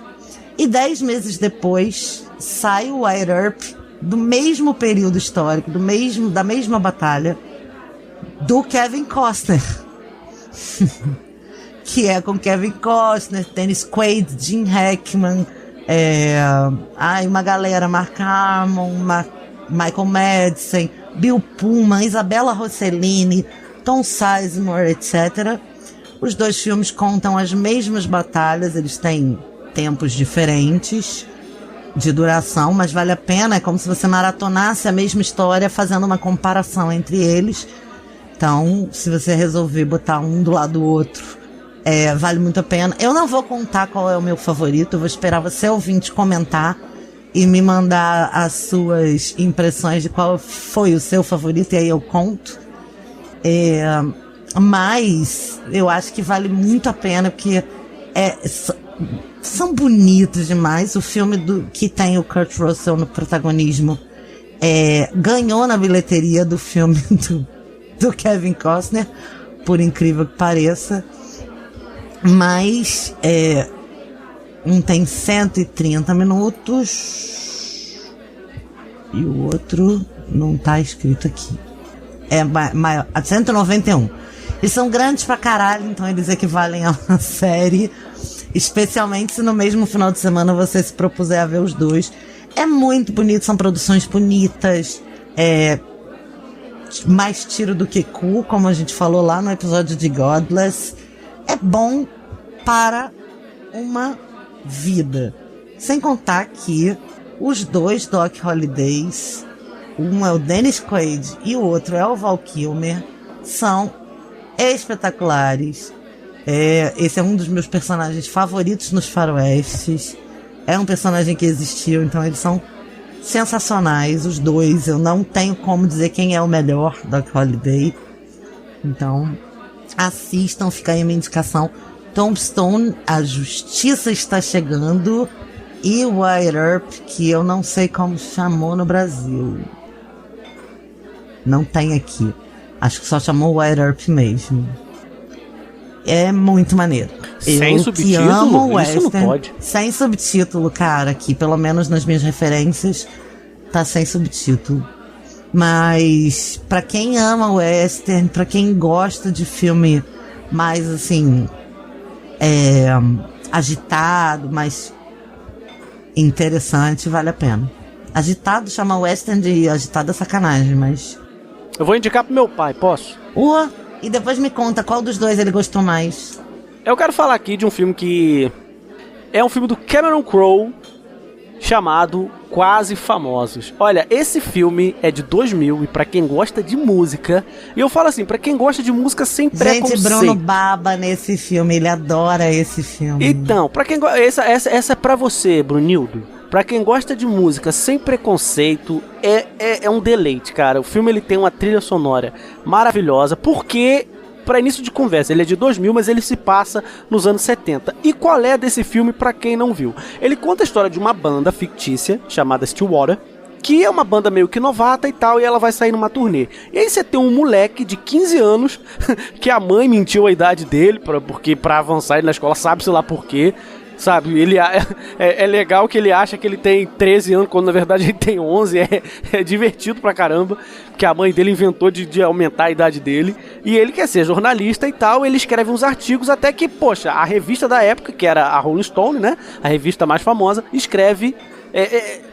E 10 meses depois sai o Wyatt Earp do mesmo período histórico, da mesma batalha, do Kevin Costner. Que é com Kevin Costner, Dennis Quaid, Gene Hackman, uma galera, Mark Harmon, Michael Madsen, Bill Pullman, Isabella Rossellini, Tom Sizemore, etc. Os 2 filmes contam as mesmas batalhas, eles têm tempos diferentes de duração, mas vale a pena, é como se você maratonasse a mesma história fazendo uma comparação entre eles. Então, se você resolver botar um do lado do outro, vale muito a pena. Eu não vou contar qual é o meu favorito, eu vou esperar você, ouvinte, comentar e me mandar as suas impressões de qual foi o seu favorito, e aí eu conto. Mas eu acho que vale muito a pena, porque são bonitos demais. O filme que tem o Kurt Russell no protagonismo ganhou na bilheteria do filme do Kevin Costner, por incrível que pareça. Mas um tem 130 minutos e o outro não tá escrito aqui. É maior, 191. E são grandes pra caralho, então eles equivalem a uma série, especialmente se no mesmo final de semana você se propuser a ver os dois. É muito bonito, são produções bonitas, mais tiro do que cu, como a gente falou lá no episódio de Godless. É bom para uma vida. Sem contar que os dois Doc Hollidays, um é o Dennis Quaid e o outro é o Val Kilmer, são espetaculares. Esse é um dos meus personagens favoritos nos faroestes. É um personagem que existiu, então eles são sensacionais, os dois. Eu não tenho como dizer quem é o melhor Doc Holliday. Então, assistam, fica aí a minha indicação. Tombstone, A Justiça Está Chegando, e Wire Earp, que eu não sei como chamou no Brasil. Não tem aqui. Acho que só chamou Wire Earp mesmo. É muito maneiro. Sem subtítulo? Amo Isso western, não pode. sem subtítulo, cara, aqui, pelo menos nas minhas referências, tá sem subtítulo. Mas pra quem ama western, pra quem gosta de filme mais assim, agitado, mais interessante, vale a pena. Agitado, chama western de agitado é sacanagem, mas... Eu vou indicar pro meu pai, posso? E depois me conta qual dos dois ele gostou mais. Eu quero falar aqui de um filme que é um filme do Cameron Crowe, chamado Quase Famosos. Olha, esse filme é de 2000 e pra quem gosta de música, e eu falo assim, pra quem gosta de música sem preconceito. Gente, Bruno baba nesse filme, ele adora esse filme. Então, pra quem essa é pra você, Brunildo. Pra quem gosta de música sem preconceito, é um deleite, cara. O filme ele tem uma trilha sonora maravilhosa, porque, pra início de conversa, ele é de 2000, mas ele se passa nos anos 70. E qual é desse filme pra quem não viu? Ele conta a história de uma banda fictícia, chamada Stillwater, que é uma banda meio que novata e tal, e ela vai sair numa turnê. E aí você tem um moleque de 15 anos, que a mãe mentiu a idade dele, porque pra avançar ele na escola, sabe-se lá por quê. Sabe, ele é legal que ele acha que ele tem 13 anos, quando na verdade ele tem 11, é divertido pra caramba, que a mãe dele inventou de aumentar a idade dele, e ele quer ser jornalista e tal, ele escreve uns artigos até que, poxa, a revista da época, que era a Rolling Stone, né, a revista mais famosa, escreve,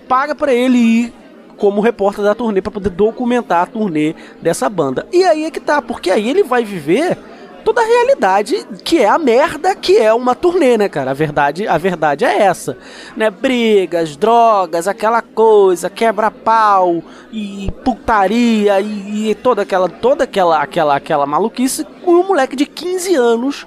paga pra ele ir como repórter da turnê, pra poder documentar a turnê dessa banda. E aí é que tá, porque aí ele vai viver toda a realidade que é a merda que é uma turnê, né, cara? A verdade é essa, né? Brigas, drogas, aquela coisa, quebra-pau e putaria e toda aquela maluquice com um moleque de 15 anos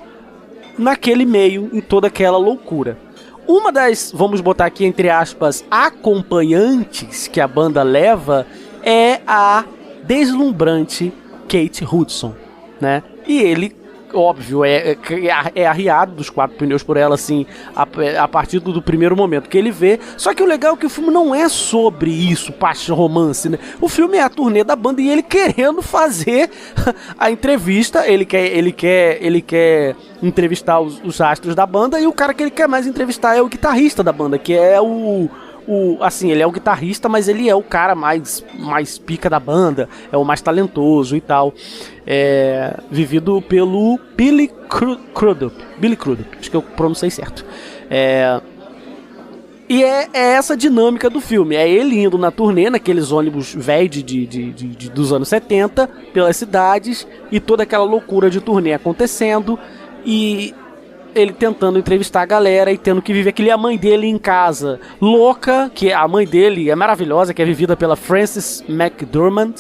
naquele meio, em toda aquela loucura. Uma das, vamos botar aqui entre aspas, acompanhantes que a banda leva é a deslumbrante Kate Hudson, né? E ele, óbvio, é arriado dos 4 pneus por ela, assim, a partir do primeiro momento que ele vê. Só que o legal é que o filme não é sobre isso, paixão, romance, né? O filme é a turnê da banda e ele querendo fazer a entrevista. Ele quer entrevistar os astros da banda, e o cara que ele quer mais entrevistar é o guitarrista da banda, que é assim, ele é o guitarrista, mas ele é o cara mais pica da banda, é o mais talentoso e tal. Vivido pelo Billy Crudup, acho que eu pronunciei certo. E é essa dinâmica do filme, é ele indo na turnê, naqueles ônibus velhos dos anos 70, pelas cidades, e toda aquela loucura de turnê acontecendo, e ele tentando entrevistar a galera e tendo que viver aquilo. E a mãe dele em casa, louca, que a mãe dele é maravilhosa, que é vivida pela Frances McDormand.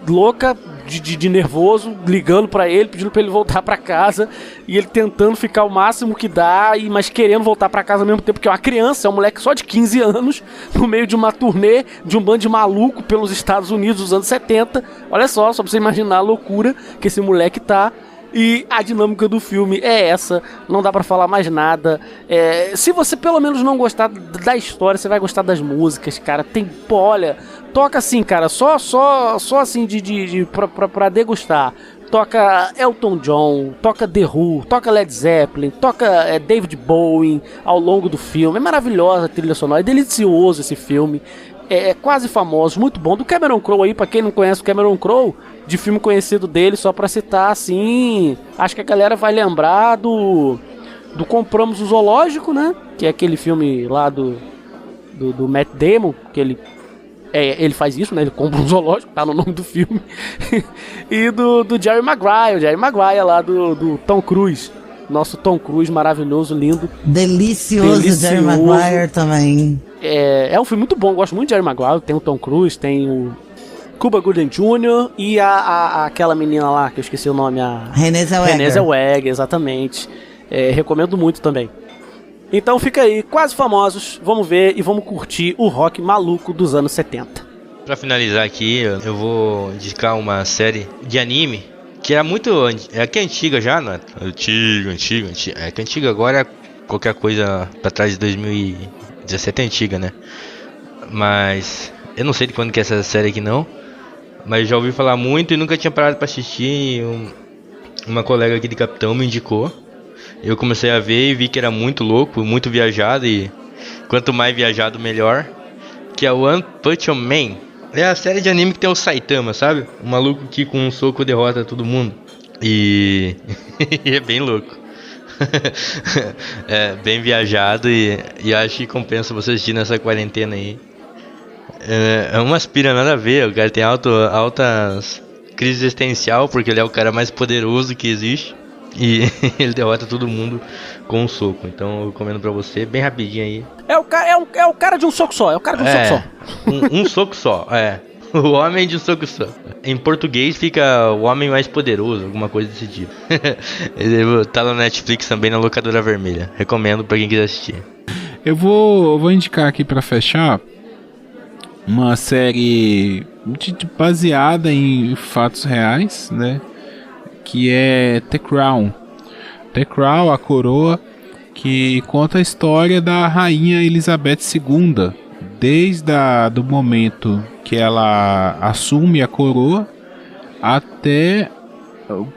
louca de nervoso, ligando pra ele, pedindo pra ele voltar pra casa, e ele tentando ficar o máximo que dá, mas querendo voltar pra casa ao mesmo tempo, porque é uma criança, é um moleque só de 15 anos, no meio de uma turnê de um bando de maluco pelos Estados Unidos dos anos 70. Olha só pra você imaginar a loucura que esse moleque tá. E a dinâmica do filme é essa, não dá pra falar mais nada. Se você pelo menos não gostar da história, você vai gostar das músicas, cara. Olha, toca assim, cara, só assim pra degustar. Toca Elton John, toca The Who, toca Led Zeppelin, toca David Bowie ao longo do filme. É maravilhosa a trilha sonora, é delicioso esse filme. É quase famoso, muito bom. Do Cameron Crowe aí, pra quem não conhece o Cameron Crowe, de filme conhecido dele, só pra citar assim, acho que a galera vai lembrar do Compramos o Zoológico, né? Que é aquele filme lá do Matt Damon, que ele faz isso, né? Ele compra um zoológico, tá no nome do filme. E do Jerry Maguire, o Jerry Maguire lá do Tom Cruise. Nosso Tom Cruise maravilhoso, lindo. Delicioso. Jerry Maguire também. É um filme muito bom, gosto muito de Jerry Maguire. Tem o Tom Cruise, tem o Cuba Gooding Jr. e aquela menina lá, que eu esqueci o nome, a Renée Zellweger, exatamente. Recomendo muito também. Então fica aí, Quase Famosos, vamos ver e vamos curtir o rock maluco dos anos 70. Pra finalizar aqui, eu vou indicar uma série de anime que era muito... É que é antiga já, não é? Antiga. É que antiga agora, qualquer coisa pra trás de 2017 é antiga, né? Mas eu não sei de quando que é essa série aqui não, mas já ouvi falar muito e nunca tinha parado pra assistir. Uma colega aqui de Capitão me indicou. Eu comecei a ver e vi que era muito louco, muito viajado, e quanto mais viajado melhor. Que é o One Punch Man. É a série de anime que tem o Saitama, sabe? Um maluco que com um soco derrota todo mundo. E é bem louco. É bem viajado e acho que compensa você assistir nessa quarentena aí. É uma aspira nada a ver. O cara tem altas crise existencial, porque ele é o cara mais poderoso que existe. E ele derrota todo mundo com um soco. Então eu recomendo pra você, bem rapidinho aí. É o cara de um soco só. Soco só. Um soco só, O homem de um soco só. Em português fica o homem mais poderoso, alguma coisa desse tipo. Ele tá no Netflix também, na locadora vermelha. Recomendo pra quem quiser assistir. Eu vou indicar aqui pra fechar uma série baseada em fatos reais, né? Que é The Crown. The Crown, a coroa, que conta a história da rainha Elizabeth II, desde do momento que ela assume a coroa até,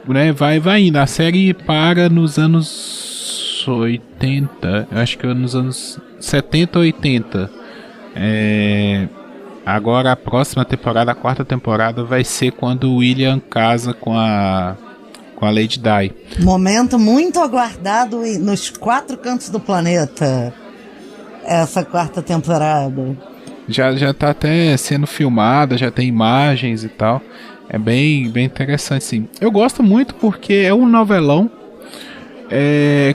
né, vai indo. A série para nos anos 80, acho que nos anos 70 ou 80. Agora a próxima temporada, a quarta temporada, vai ser quando o William casa com a Lady Di. Momento muito aguardado nos 4 cantos do planeta. Essa quarta temporada. Já tá até sendo filmada, já tem imagens e tal. É bem interessante, sim. Eu gosto muito porque é um novelão.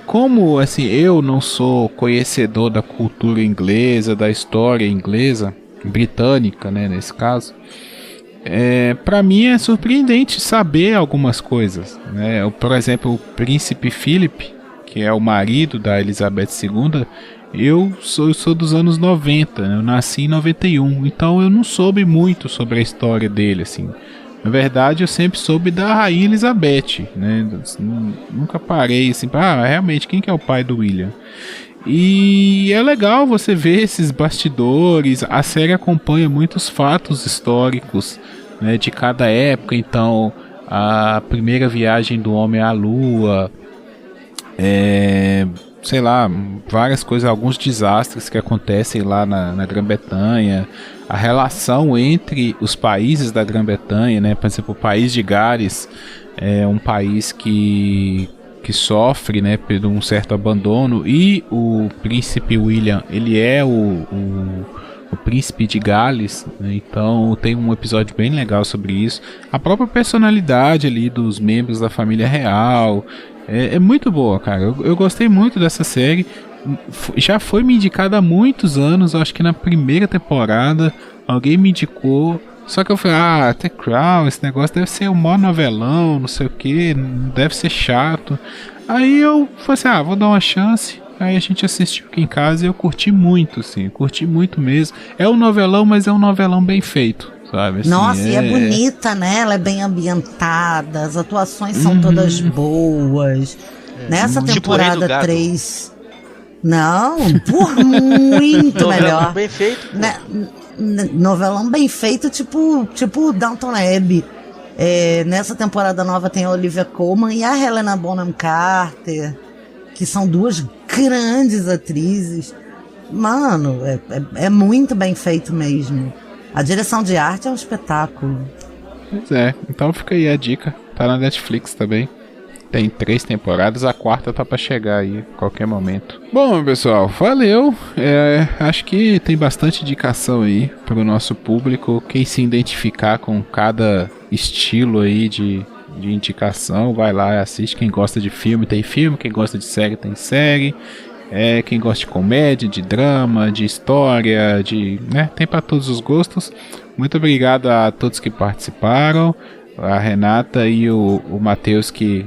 Como assim, eu não sou conhecedor da cultura inglesa, da história inglesa, britânica, né, nesse caso. Pra mim é surpreendente saber algumas coisas, né? Por exemplo, o príncipe Philip, que é o marido da Elizabeth II, eu sou dos anos 90, né? Eu nasci em 91, então eu não soube muito sobre a história dele, assim. Na verdade, eu sempre soube da rainha Elizabeth, né? Nunca parei assim, realmente, quem que é o pai do William? E é legal você ver esses bastidores. A série acompanha muitos fatos históricos, né, de cada época. Então, a primeira viagem do homem à lua, sei lá, várias coisas, alguns desastres que acontecem lá na Grã-Bretanha, a relação entre os países da Grã-Bretanha, né? Por exemplo, o país de Gales é um país que sofre, né, por um certo abandono, e o príncipe William, ele é o príncipe de Gales, né? Então tem um episódio bem legal sobre isso. A própria personalidade ali dos membros da família real é muito boa, cara. Eu gostei muito dessa série. Já foi me indicada há muitos anos, acho que na primeira temporada alguém me indicou, Só que eu falei, The Crown, esse negócio deve ser um mó novelão, não sei o que, deve ser chato. Aí eu falei assim, vou dar uma chance. Aí a gente assistiu aqui em casa e eu curti muito, assim, curti muito mesmo. É um novelão, mas é um novelão bem feito, sabe? Assim, Nossa, e é bonita, né? Ela é bem ambientada, as atuações são todas boas. Nessa Tipo Rei do temporada Gado. 3... Não, por muito melhor. Bem feito. Pô. Né? Novelão bem feito, tipo Downton Abbey. Nessa temporada nova tem a Olivia Colman e a Helena Bonham Carter, que são duas grandes atrizes. Mano, é muito bem feito mesmo. A direção de arte é um espetáculo. Pois é, então fica aí a dica. Tá na Netflix também. Tem 3 temporadas, a 4ª tá pra chegar aí a qualquer momento. Bom, pessoal, valeu. Acho que tem bastante indicação aí pro nosso público. Quem se identificar com cada estilo aí de indicação, vai lá e assiste. Quem gosta de filme, tem filme. Quem gosta de série, tem série. Quem gosta de comédia, de drama, de história, tem pra todos os gostos. Muito obrigado a todos que participaram. A Renata e o Matheus, que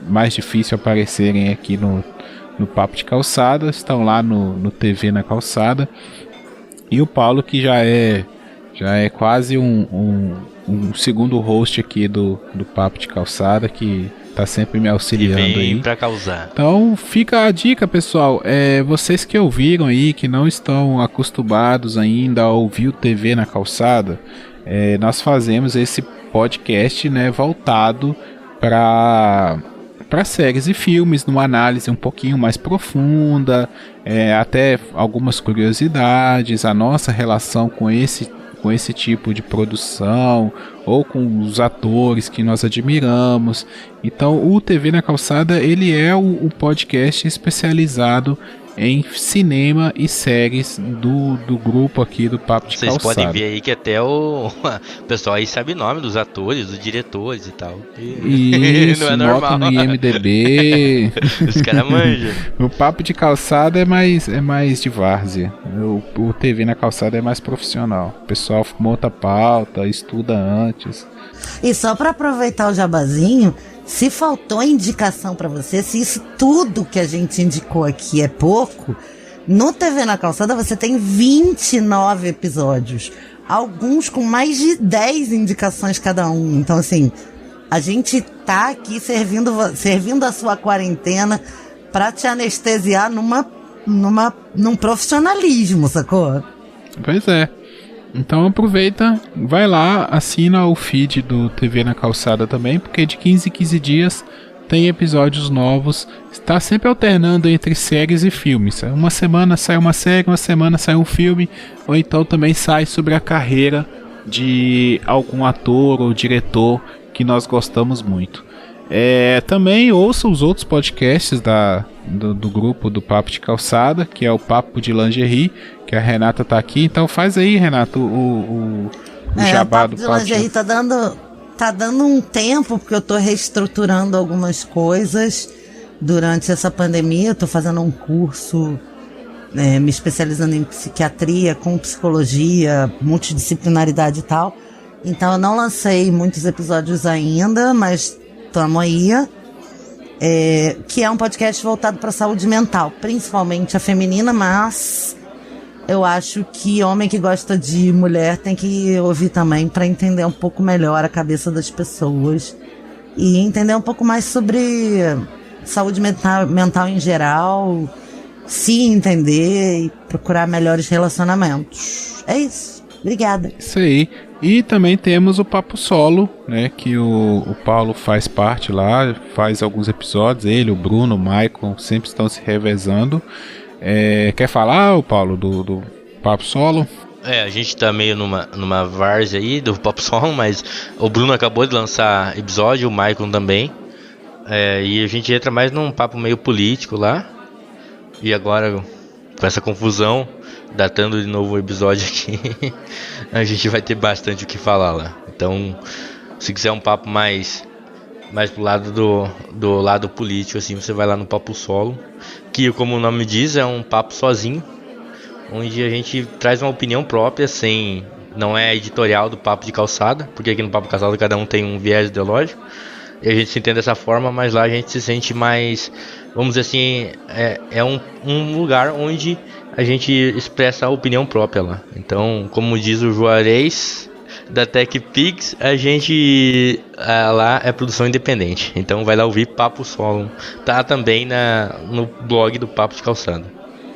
mais difícil aparecerem aqui no Papo de Calçada, estão lá no TV na Calçada. E o Paulo, que já é quase um segundo host aqui do Papo de Calçada, que tá sempre me auxiliando e vem aí. Pra causar. Então fica a dica, pessoal. Vocês que ouviram aí, que não estão acostumados ainda a ouvir o TV na Calçada, nós fazemos esse podcast voltado para séries e filmes, numa análise um pouquinho mais profunda, até algumas curiosidades, a nossa relação com esse tipo de produção, ou com os atores que nós admiramos. Então o TV na Calçada, ele é o podcast especializado em cinema e séries do grupo aqui do Papo de Calçada. Vocês podem ver aí que até o pessoal aí sabe o nome dos atores, dos diretores e tal. Isso, não é normal. nota no IMDB. Os caras manjam. O Papo de Calçada é mais de várzea. O TV na Calçada é mais profissional. O pessoal monta pauta, estuda antes. E só pra aproveitar o jabazinho, se faltou indicação pra você, se isso tudo que a gente indicou aqui é pouco, no TV na Calçada você tem 29 episódios. Alguns com mais de 10 indicações cada um. Então, assim, a gente tá aqui servindo a sua quarentena pra te anestesiar num profissionalismo, sacou? Pois é. Então aproveita, vai lá, assina o feed do TV na Calçada também, porque de 15 em 15 dias tem episódios novos. Está sempre alternando entre séries e filmes. Uma semana sai uma série, uma semana sai um filme, ou então também sai sobre a carreira de algum ator ou diretor que nós gostamos muito. Também ouça os outros podcasts do grupo do Papo de Calçada, que é o Papo de Lingerie, que a Renata tá aqui. Então faz aí, Renato, o jabá do Papo de Lingerie. Tá dando um tempo, porque eu tô reestruturando algumas coisas durante essa pandemia. Eu tô fazendo um curso me especializando em psiquiatria, com psicologia, multidisciplinaridade e tal. Então eu não lancei muitos episódios ainda, mas tamo aí. Que é um podcast voltado para saúde mental, principalmente a feminina, mas eu acho que homem que gosta de mulher tem que ouvir também para entender um pouco melhor a cabeça das pessoas e entender um pouco mais sobre saúde mental em geral, se entender e procurar melhores relacionamentos. É isso. Obrigada. Isso aí. E também temos o Papo Solo, que o Paulo faz parte lá, faz alguns episódios, ele, o Bruno, o Maicon, sempre estão se revezando. Quer falar, o Paulo, do Papo Solo? A gente tá meio numa várzea aí do Papo Solo, mas o Bruno acabou de lançar episódio, o Maicon também. E a gente entra mais num papo meio político lá. E agora, com essa confusão, datando de novo o episódio aqui, a gente vai ter bastante o que falar lá. Então, se quiser um papo mais pro lado do lado político, assim, você vai lá no Papo Solo, que, como o nome diz, é um papo sozinho, onde a gente traz uma opinião própria, sem não é editorial do Papo de Calçada, porque aqui no Papo de Calçada cada um tem um viés ideológico, e a gente se entende dessa forma, mas lá a gente se sente mais, vamos dizer assim, é um lugar onde a gente expressa a opinião própria lá. Então, como diz o Juarez da TechPix, a gente lá é produção independente. Então vai lá ouvir Papo Solo. Tá também no blog do Papo de Calçada.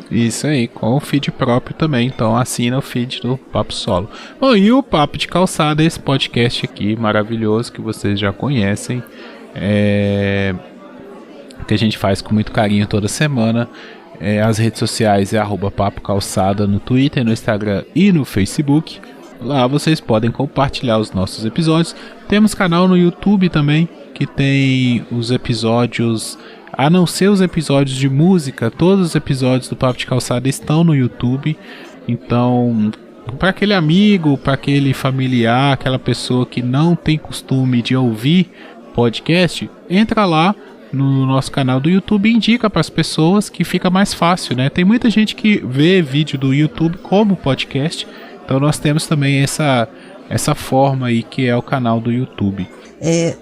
Isso aí, com o feed próprio também. Então assina o feed do Papo Solo. Bom, e o Papo de Calçada, esse podcast aqui maravilhoso que vocês já conhecem, que a gente faz com muito carinho toda semana. As redes sociais é @Papo Calçada no Twitter, no Instagram e no Facebook. Lá vocês podem compartilhar os nossos episódios. Temos canal no YouTube também, que tem os episódios, a não ser os episódios de música, todos os episódios do Papo de Calçada estão no YouTube. Então, para aquele amigo, para aquele familiar, aquela pessoa que não tem costume de ouvir podcast, entra lá no nosso canal do YouTube e indica para as pessoas, que fica mais fácil, né? Tem muita gente que vê vídeo do YouTube como podcast. Então nós temos também essa forma aí, que é o canal do YouTube.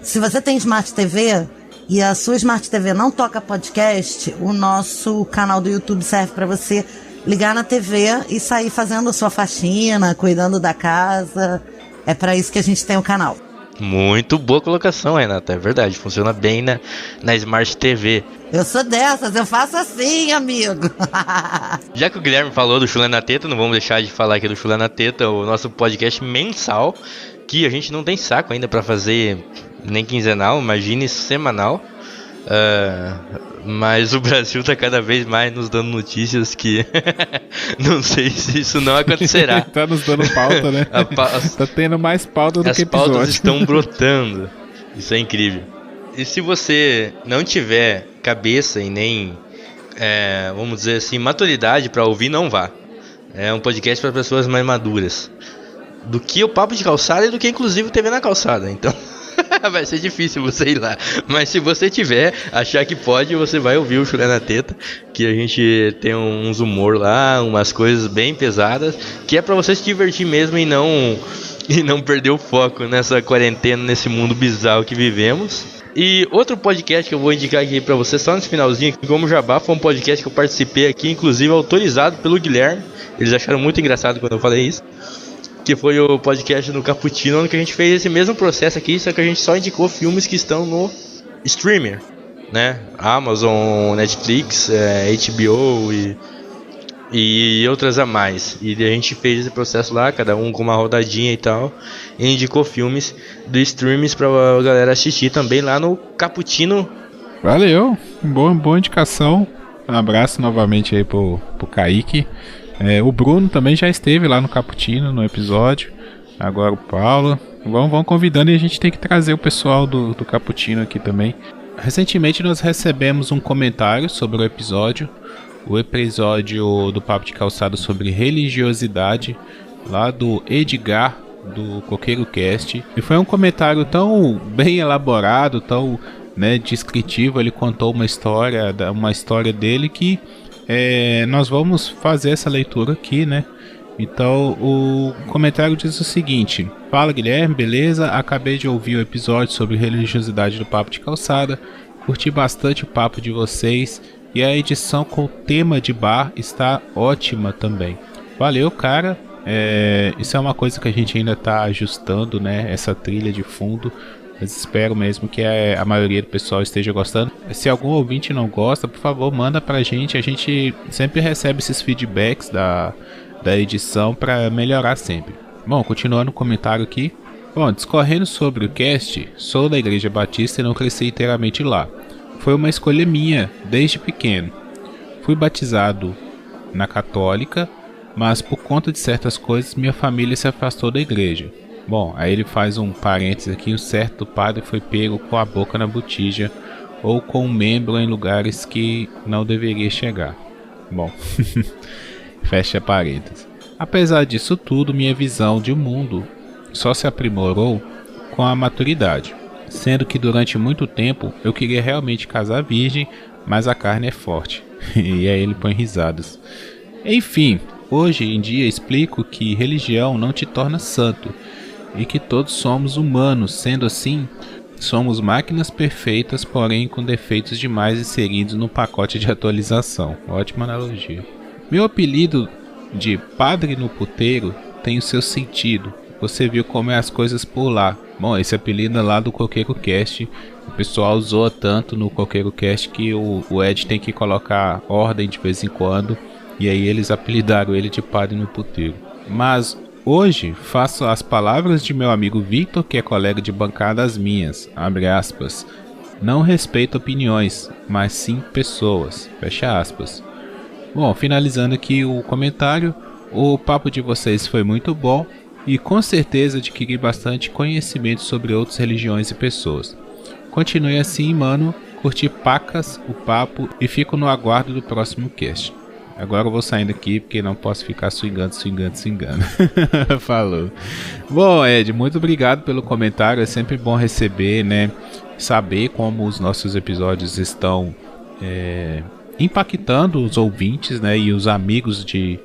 Se você tem Smart TV e a sua Smart TV não toca podcast, o nosso canal do YouTube serve para você ligar na TV e sair fazendo a sua faxina, cuidando da casa. É para isso que a gente tem o canal. Muito boa colocação, Renata, é verdade, funciona bem na Smart TV. Eu sou dessas, eu faço assim, amigo. Já que o Guilherme falou do Chulé na Teta, não vamos deixar de falar aqui do Chulé na Teta, o nosso podcast mensal, que a gente não tem saco ainda pra fazer nem quinzenal, imagine semanal. Mas o Brasil tá cada vez mais nos dando notícias que não sei se isso não acontecerá. Tá nos dando pauta, né? Tá tendo mais pauta do que episódio. As pautas estão brotando. Isso é incrível. E se você não tiver cabeça e nem, vamos dizer assim, maturidade pra ouvir, não vá. É um podcast para pessoas mais maduras. Do que o Papo de Calçada e do que inclusive o TV na Calçada. Então... vai ser difícil você ir lá. Mas se você tiver, achar que pode, você vai ouvir o Chulé na Teta, que a gente tem uns humor lá, umas coisas bem pesadas, que é pra você se divertir mesmo e não perder o foco nessa quarentena, nesse mundo bizarro que vivemos. E outro podcast que eu vou indicar aqui pra você, só nesse finalzinho, como Jabá, foi um podcast que eu participei aqui, inclusive autorizado pelo Guilherme. Eles acharam muito engraçado quando eu falei isso. Que foi o podcast no Cappuccino, onde a gente fez esse mesmo processo aqui, só que a gente só indicou filmes que estão no streamer, né? Amazon, Netflix, HBO e outras a mais. E a gente fez esse processo lá, cada um com uma rodadinha e tal, e indicou filmes do streams pra galera assistir também lá no Cappuccino. Valeu, boa indicação. Um abraço novamente aí pro Kaique. O Bruno também já esteve lá no Cappuccino, no episódio. Agora o Paulo. Vamos convidando, e a gente tem que trazer o pessoal do Cappuccino aqui também. Recentemente nós recebemos um comentário sobre o episódio do Papo de Calçado sobre religiosidade, lá do Edgar, do Coqueiro Cast. E foi um comentário tão bem elaborado, tão descritivo. Ele contou uma história dele que nós vamos fazer essa leitura aqui, né? Então o comentário diz o seguinte: fala Guilherme, beleza? Acabei de ouvir o episódio sobre religiosidade do Papo de Calçada. Curti bastante o papo de vocês e a edição com o tema de bar está ótima também. Valeu, cara. Isso é uma coisa que a gente ainda está ajustando, né? Essa trilha de fundo. Mas espero mesmo que a maioria do pessoal esteja gostando. Se algum ouvinte não gosta, por favor, manda pra gente. A gente sempre recebe esses feedbacks da edição para melhorar sempre. Bom, continuando o comentário aqui. Bom, discorrendo sobre o cast, sou da Igreja Batista e não cresci inteiramente lá. Foi uma escolha minha desde pequeno. Fui batizado na católica, mas por conta de certas coisas minha família se afastou da igreja. Bom, aí ele faz um parênteses aqui: um certo padre foi pego com a boca na botija ou com um membro em lugares que não deveria chegar. Bom, fecha parênteses. Apesar disso tudo, minha visão de mundo só se aprimorou com a maturidade, sendo que durante muito tempo eu queria realmente casar virgem, mas a carne é forte. E aí ele põe risadas. Enfim, Hoje em dia explico que religião não te torna santo e que todos somos humanos, sendo assim, somos máquinas perfeitas, porém com defeitos demais inseridos no pacote de atualização. Ótima analogia. Meu apelido de Padre no Puteiro tem o seu sentido. Você viu como é as coisas por lá. Bom, esse apelido é lá do Coqueiro Cast. O pessoal zoa tanto no Coqueiro Cast que o Ed tem que colocar ordem de vez em quando. E aí eles apelidaram ele de Padre no Puteiro. Mas hoje faço as palavras de meu amigo Victor, que é colega de bancada, as minhas. Abre aspas. Não respeito opiniões, mas sim pessoas. Fecha aspas. Bom, finalizando aqui o comentário. O papo de vocês foi muito bom. E com certeza adquiri bastante conhecimento sobre outras religiões e pessoas. Continue assim, mano. Curti pacas o papo e fico no aguardo do próximo cast. Agora eu vou saindo aqui porque não posso ficar swingando. Falou. Bom, Ed, muito obrigado pelo comentário. É sempre bom receber, né? Saber como os nossos episódios estão impactando os ouvintes, né? E os amigos de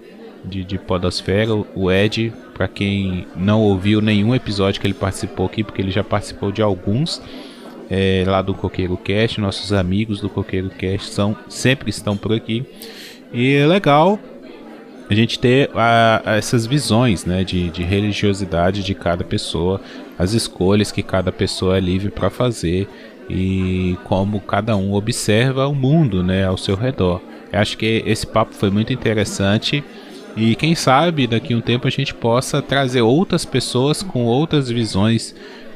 Podosfera. O Ed, para quem não ouviu nenhum episódio que ele participou aqui, porque ele já participou de alguns lá do Coqueiro Cast, nossos amigos do Coqueiro Cast sempre estão por aqui. E é legal a gente ter essas visões, né, de religiosidade de cada pessoa, as escolhas que cada pessoa é livre para fazer e como cada um observa o mundo, né, ao seu redor. Eu acho que esse papo foi muito interessante. E quem sabe daqui a um tempo a gente possa trazer outras pessoas com outras visões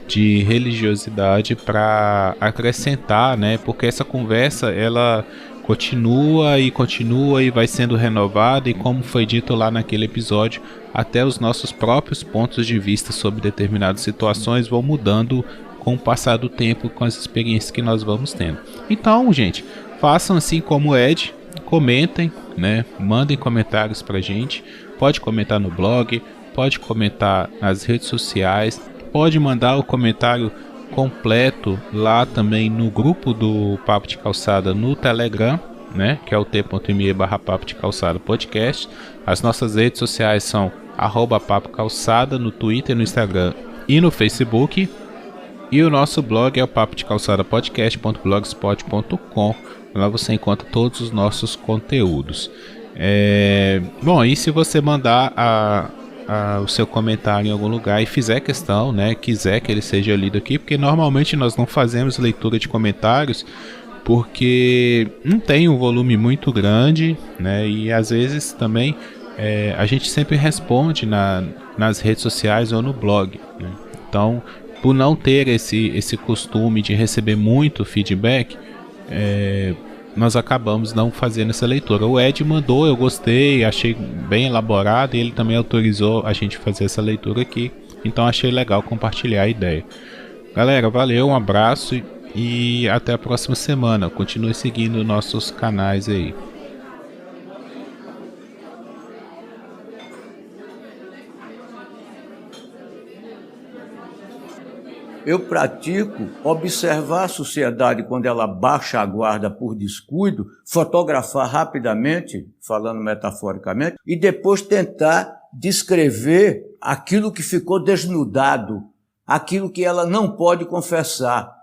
de religiosidade para acrescentar, né? Porque essa conversa ela continua e vai sendo renovada, e como foi dito lá naquele episódio, até os nossos próprios pontos de vista sobre determinadas situações vão mudando com o passar do tempo, com as experiências que nós vamos tendo. Então, gente, façam assim como o Ed. Comentem, né? Mandem comentários pra gente. Pode comentar no blog, pode comentar nas redes sociais, pode mandar o comentário completo lá também no grupo do Papo de Calçada no Telegram, né? Que é o t.me/Papo de Calçada Podcast. As nossas redes sociais são @Papo Calçada no Twitter, no Instagram e no Facebook. E o nosso blog é o papodecalçadapodcast.blogspot.com. Lá você encontra todos os nossos conteúdos. Bom, e se você mandar o seu comentário em algum lugar e fizer questão, né, quiser que ele seja lido aqui, porque normalmente nós não fazemos leitura de comentários porque não tem um volume muito grande, né, e às vezes também a gente sempre responde nas redes sociais ou no blog, né? Então, por não ter esse costume de receber muito feedback, nós acabamos não fazendo essa leitura. O Ed mandou, eu gostei, achei bem elaborado, e ele também autorizou a gente fazer essa leitura aqui, então achei legal compartilhar a ideia. Galera, valeu, um abraço e até a próxima semana. Continue seguindo nossos canais aí. Eu pratico observar a sociedade quando ela baixa a guarda por descuido, fotografar rapidamente, falando metaforicamente, e depois tentar descrever aquilo que ficou desnudado, aquilo que ela não pode confessar.